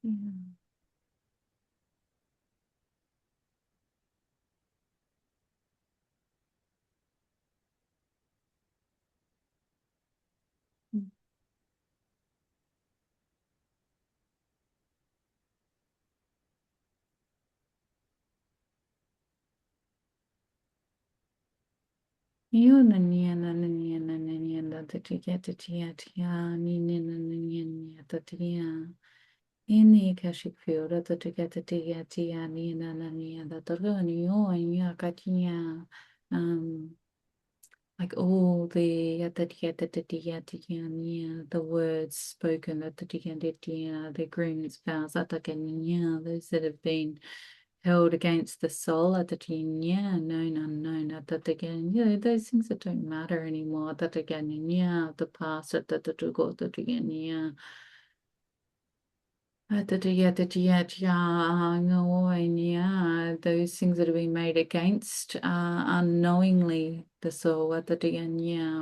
Yeah. In the Akashic field, like all the words spoken, the agreements, vows, those that have been held against the soul, known, unknown, those things that don't matter anymore, the past, those things that have been made against unknowingly the soul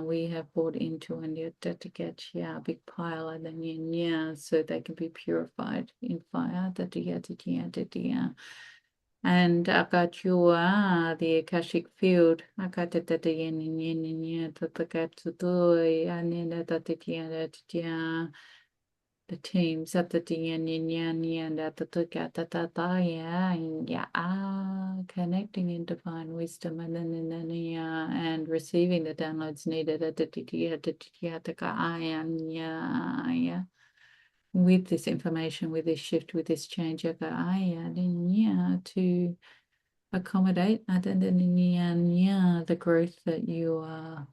we have brought into a big pile and then so they can be purified in fire and the Akashic field the teams at the and at the connecting in divine wisdom and then and receiving the downloads needed at the with this information, with this shift, with this change to accommodate the growth that you are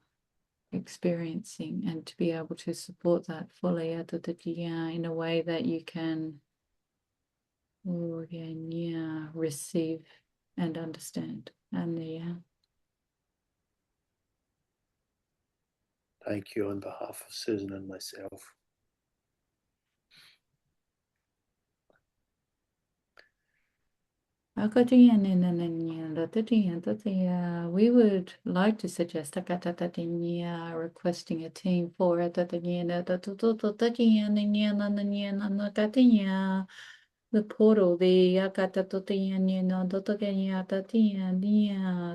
experiencing and to be able to support that fully in a way that you can receive and understand. And Thank you on behalf of Susan and myself. we would like to suggest requesting a team for the portal,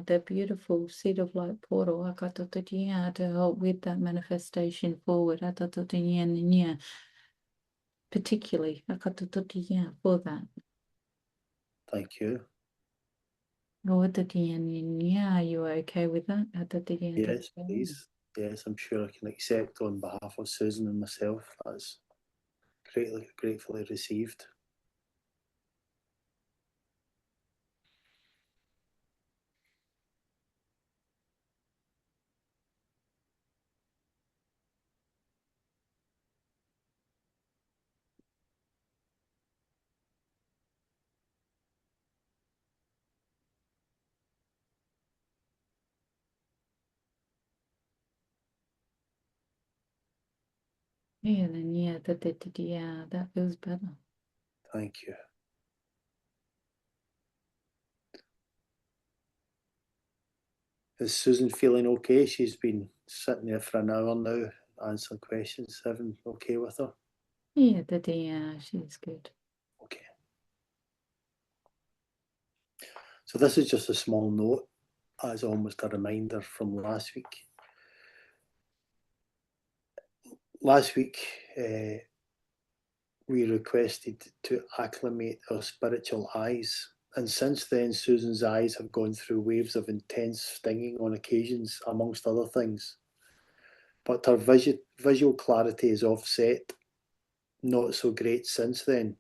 the beautiful seed of light portal to help with that manifestation forward, particularly for that. Thank you. Are you okay with that? Yes, please. Yes, I'm sure I can accept on behalf of Susan and myself. That's gratefully received. Yeah, then that feels better. Thank you. Is Susan feeling okay? She's been sitting there for an hour now, answering questions. Everything okay with her? Yeah, she's good. Okay. So this is just a small note, as almost a reminder from last week. Last week, we requested to acclimate our spiritual eyes. And since then, Susan's eyes have gone through waves of intense stinging on occasions, amongst other things. But her visual clarity is offset, not so great since then.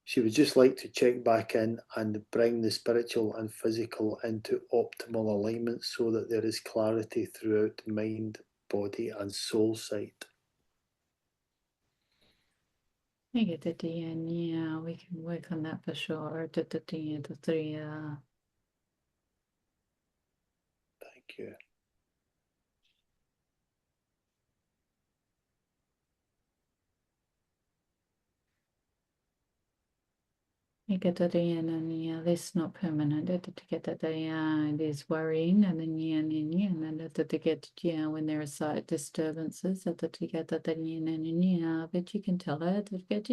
She would just like to check back in and bring the spiritual and physical into optimal alignment so that there is clarity throughout the mind, body, and soul sight. Yeah, we can work on that for sure. Thank you. This not permanent. It is worrying, and then to get when there are slight disturbances, but you can tell her to get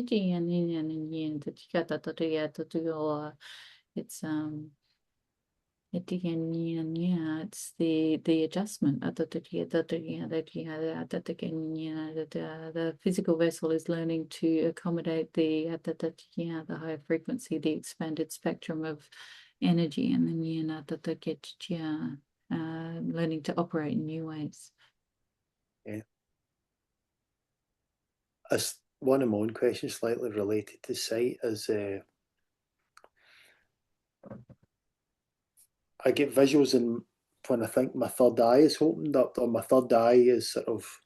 it's it's the adjustment the physical vessel is learning to accommodate the higher frequency, the expanded spectrum of energy, and then learning to operate in new ways. Yeah. As one of my own questions, slightly related to sight, is I get visuals in when I think my third eye is opened up, or my third eye is sort of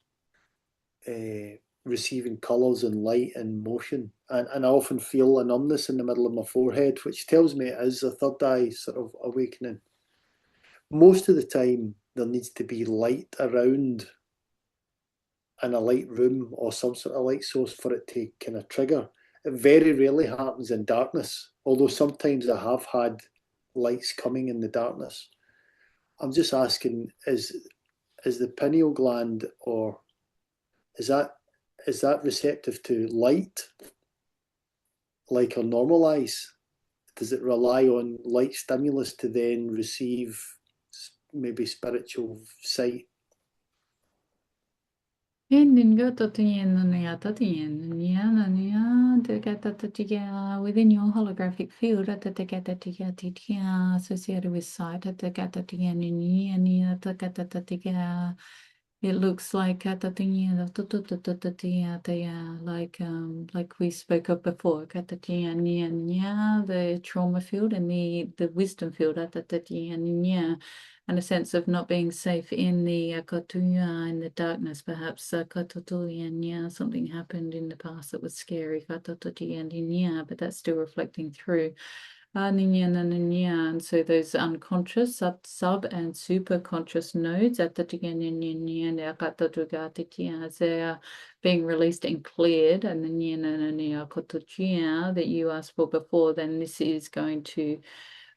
receiving colours and light and motion. And I often feel a numbness in the middle of my forehead, which tells me it is a third eye sort of awakening. Most of the time, there needs to be light around in a light room or some sort of light source for it to kind of trigger. It very rarely happens in darkness, although sometimes I have had lights coming in the darkness. I'm just asking, is the pineal gland, or is that receptive to light, like our normal eyes? Does it rely on light stimulus to then receive maybe spiritual sight? Within your holographic field, associated with sight, it looks like like we spoke of before, the trauma field and the wisdom field, and a sense of not being safe in the in the darkness. Perhaps something happened in the past that was scary, but that's still reflecting through. And so those unconscious, sub and super conscious nodes at the they are being released and cleared, and that you asked for before, then this is going to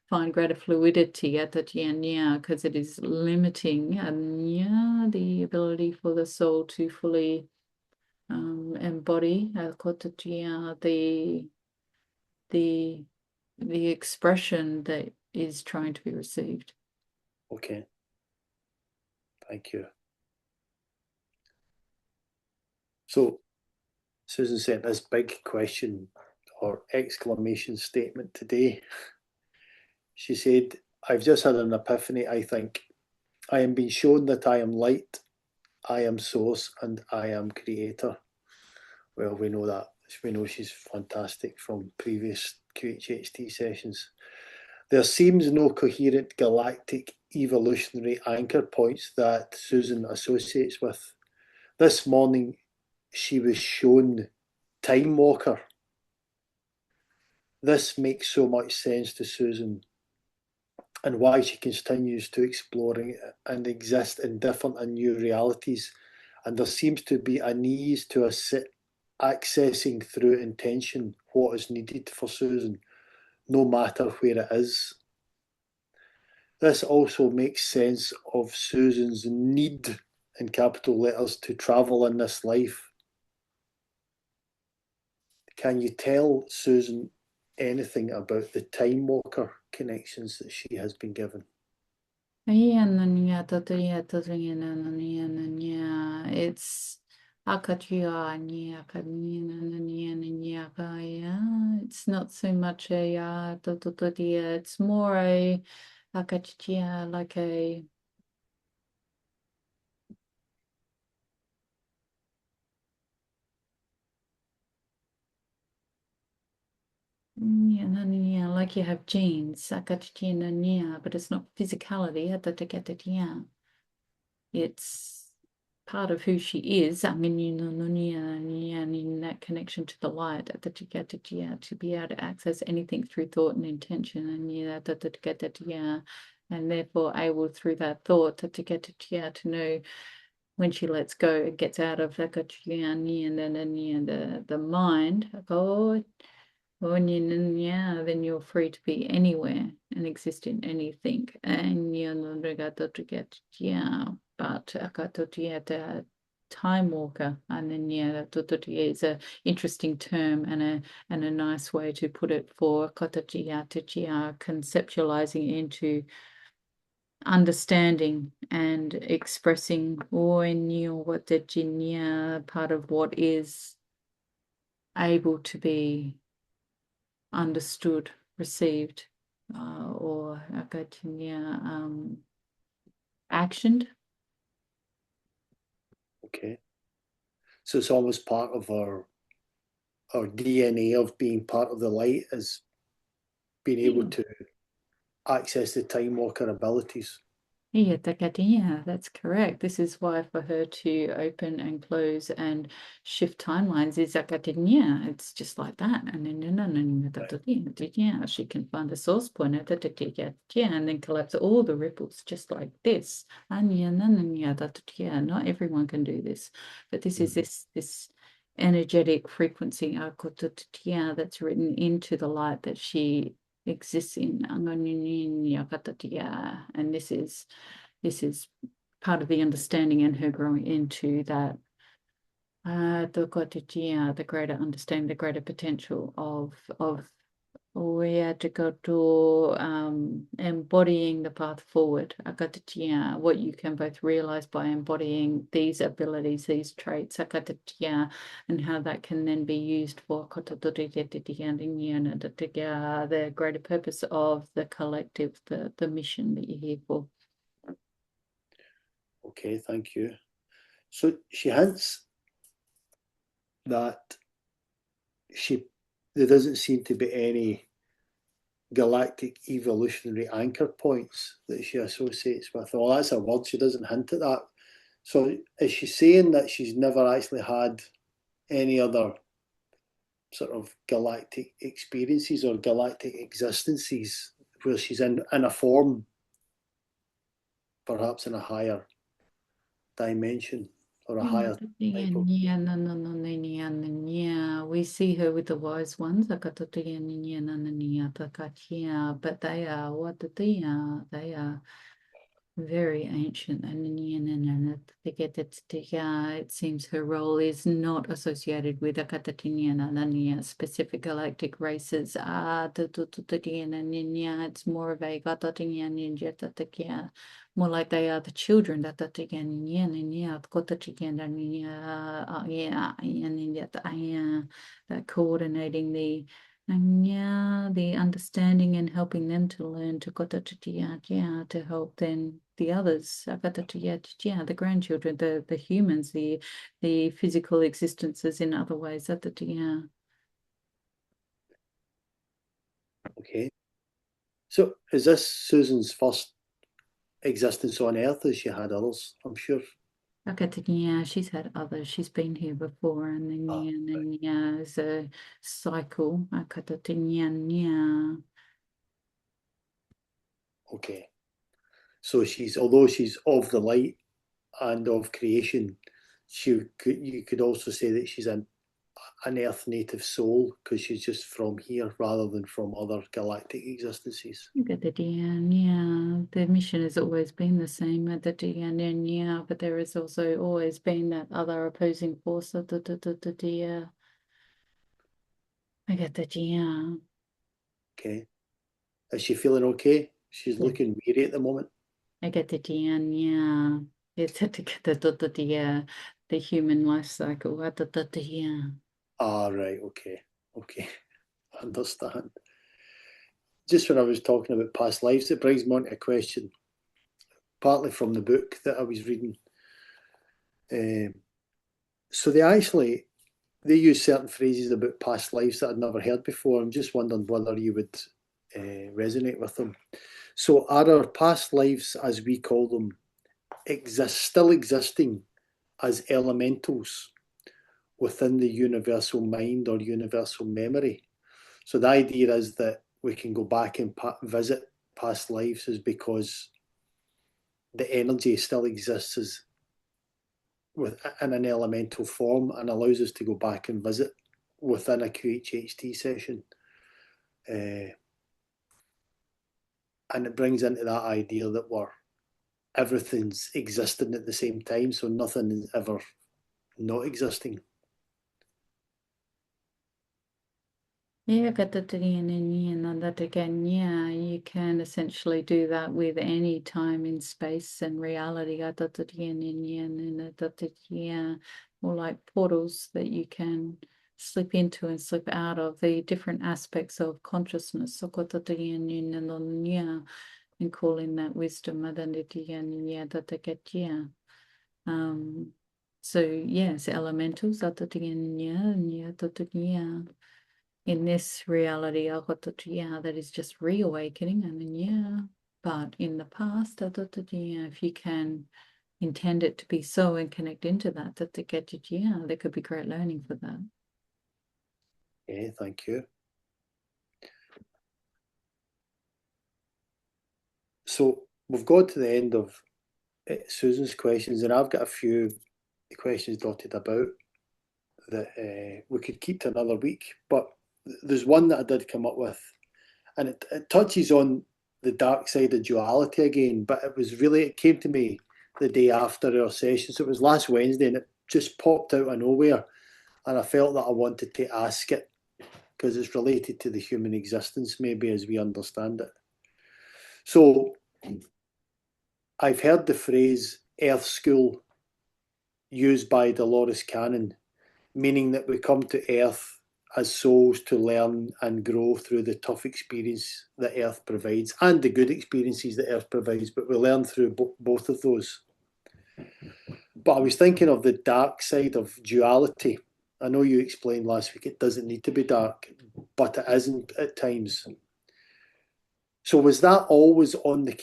find greater fluidity at the because it is limiting the ability for the soul to fully embody the expression that is trying to be received. Okay. Thank you. So Susan sent this big question or exclamation statement today. She said, I've just had an epiphany, I think. I am being shown that I am light, I am source, and I am creator. Well, we know that. We know she's fantastic from previous QHHT sessions. There seems no coherent galactic evolutionary anchor points that Susan associates with. This morning, she was shown Time Walker. This makes so much sense to Susan and why she continues to explore and exist in different and new realities. And there seems to be an ease to accessing through intention what is needed for Susan, no matter where it is. This also makes sense of Susan's need, in capital letters, to travel in this life. Can you tell Susan anything about the Time Walker connections that she has been given? It's it's not so much it's more a like a like you have genes, but it's not physicality. It's part of who she is. I mean, in that connection to the light, to be able to access anything through thought and intention, and therefore able through that thought to know when she lets go, it gets out of and then the mind. Then you're free to be anywhere and exist in anything. And but the time walker, and then is a interesting term and a nice way to put it for conceptualizing into understanding and expressing what the jinya part of what is able to be understood, received, or actioned. Okay. So it's almost part of our DNA of being part of the light is being able to access the Time Walker abilities. Yeah, that's correct. This is why for her to open and close and shift timelines is it's just like that. And then she can find the source point and then collapse all the ripples just like this. And not everyone can do this, but this is this energetic frequency that's written into the light that she exists in, and this is part of the understanding and her growing into that the greater understanding, the greater potential of where to go to embodying the path forward. What you can both realize by embodying these abilities, these traits, and how that can then be used for the greater purpose of the collective, the mission that you're here for. Okay, thank you. So she hints that there doesn't seem to be any galactic evolutionary anchor points that she associates with. Well, that's a word. She doesn't hint at that. So is she saying that she's never actually had any other sort of galactic experiences or galactic existences where she's in a form, perhaps in a higher dimension or a higher type of. We see her with the wise ones, but they are what they are very ancient, and it seems her role is not associated with specific galactic races. It's more of a more like they are the children that coordinating the understanding and helping them to learn to to help then the others, the grandchildren, the humans, the physical existences in other ways. Okay. So is this Susan's first existence on Earth? Has she had others? I'm sure. She's had others. She's been here before, and then it's a cycle. Okay. So although she's of the light and of creation, you could also say that she's an Earth native soul because she's just from here rather than from other galactic existences. The mission has always been the same, but there has also always been that other opposing force. I get that, yeah. Okay. Is she feeling okay? She's looking weary at the moment. I get that, yeah. It's the human life cycle. Yeah. Ah, right. Okay. Okay. I understand. Just when I was talking about past lives, it brings me on to a question, partly from the book that I was reading. So they use certain phrases about past lives that I'd never heard before. I'm just wondering whether you would resonate with them. So are our past lives, as we call them, still existing as elementals within the universal mind or universal memory? So the idea is that we can go back and visit past lives is because the energy still exists in an elemental form and allows us to go back and visit within a QHHT session. And it brings into that idea that everything's existing at the same time, so nothing is ever not existing. Yeah, you can essentially do that with any time in space and reality. More like portals that you can slip into and slip out of the different aspects of consciousness. And calling that wisdom. So yes, elementals in this reality, that is just reawakening, but in the past, if you can intend it to be so and connect into that, there could be great learning for that. Yeah, thank you. So we've got to the end of Susan's questions, and I've got a few questions dotted about that we could keep to another week, but there's one that I did come up with, and it touches on the dark side of duality again, but it came to me the day after our session, so it was last Wednesday, and it just popped out of nowhere, and I felt that I wanted to ask it because it's related to the human existence, maybe as we understand it. So I've heard the phrase Earth School used by Dolores Cannon, meaning that we come to Earth as souls to learn and grow through the tough experience that Earth provides and the good experiences that Earth provides, but we learn through both of those. But I was thinking of the dark side of duality. I know you explained last week it doesn't need to be dark, but it isn't at times. So was that always on the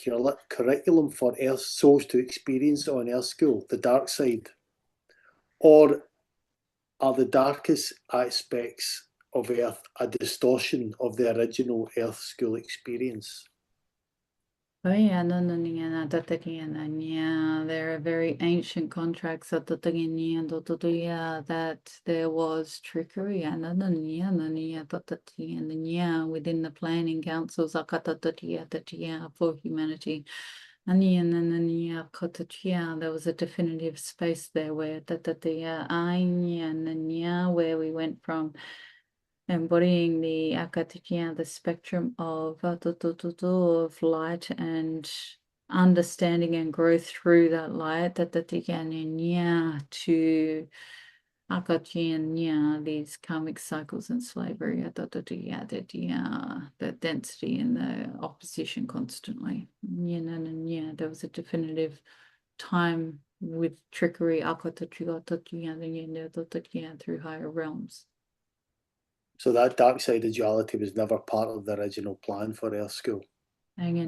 curriculum for Earth souls to experience on Earth School, the dark side? Or are the darkest aspects of Earth a distortion of the original Earth school experience? Oh yeah, no, no, no, no, yeah, there are very ancient contracts that there was trickery and within the planning councils for humanity. And there was a definitive space there where where we went from embodying the spectrum of light and understanding and growth through that light to these karmic cycles and slavery the density and the opposition constantly. There was a definitive time with trickery through higher realms. So that dark side of duality was never part of the original plan for Earth School. Okay.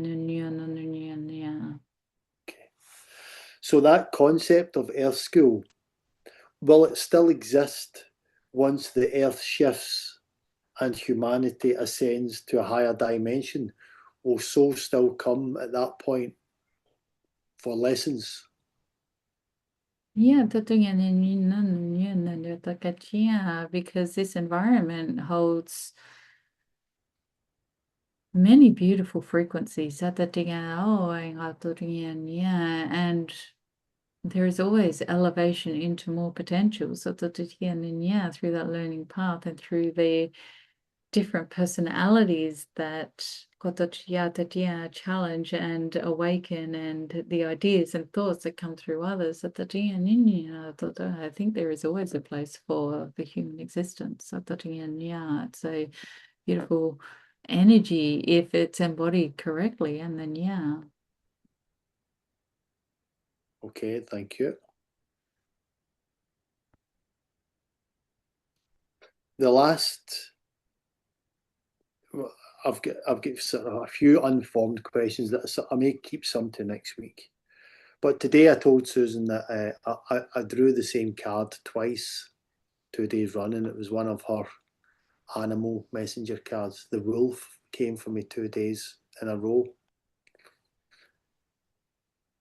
So that concept of Earth School, will it still exist once the Earth shifts and humanity ascends to a higher dimension? Will souls still come at that point for lessons? Yeah, because this environment holds many beautiful frequencies. And there is always elevation into more potential. So through that learning path and through the different personalities that challenge and awaken, and the ideas and thoughts that come through others, I think there is always a place for the human existence. It's a beautiful energy if it's embodied correctly, and then Okay, thank you. The last, I've got sort of a few unformed questions that I may keep some to next week. But today I told Susan that I drew the same card twice, 2 days running. It was one of her animal messenger cards. The wolf came for me 2 days in a row.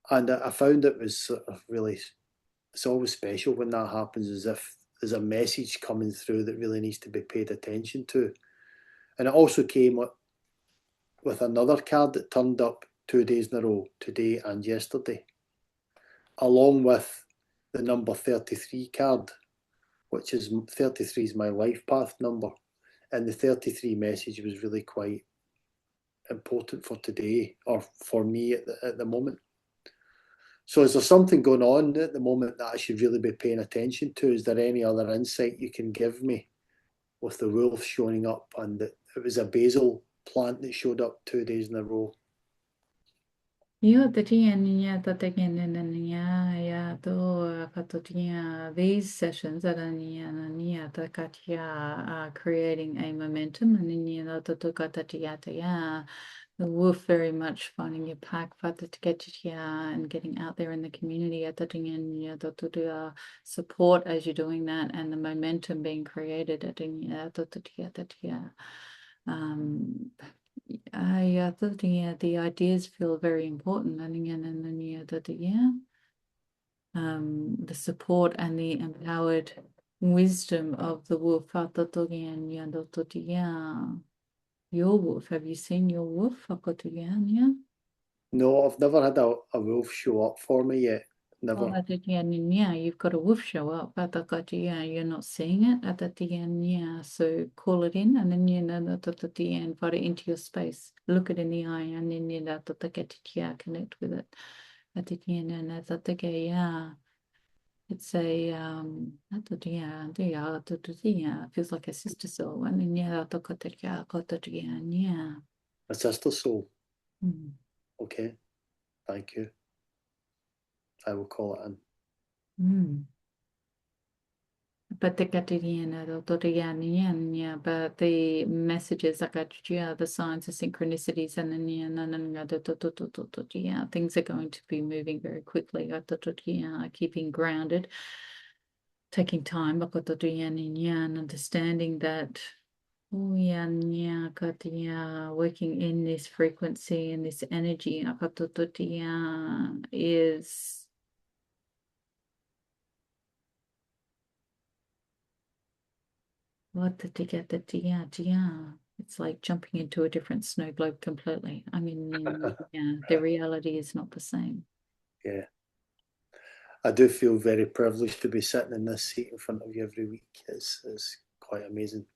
And I found it was sort of really, it's always special when that happens, as if there's a message coming through that really needs to be paid attention to. And it also came with another card that turned up 2 days in a row, today and yesterday, along with the number 33 card, which is 33 is my life path number. And the 33 message was really quite important for today, or for me at the moment. So is there something going on at the moment that I should really be paying attention to? Is there any other insight you can give me with the wolf showing up, and that it was a basil plant that showed up 2 days in a row? These sessions are creating a momentum, and the wolf very much finding your pack to get here and getting out there in the community support as you're doing that, and the momentum being created the ideas feel very important, the support and the empowered wisdom of the wolf. Your wolf, have you seen your wolf? No, I've never had a wolf show up for me yet. Never. You've got a wolf show up, but you're not seeing it at the end, so call it in, and then invite it into your space. Look it in the eye, and then connect with it. At the end, and it's a it feels like a sister soul, and then A sister soul. Mm. Okay, thank you. I will call it in. But the messages the signs of synchronicities, and then things are going to be moving very quickly. Keeping grounded, taking time, and understanding that Oh yeah, yeah, yeah, working in this frequency and this energy, yeah, is what the yeah. It's like jumping into a different snow globe completely. I mean, yeah, the reality is not the same. Yeah. I do feel very privileged to be sitting in this seat in front of you every week. It's quite amazing.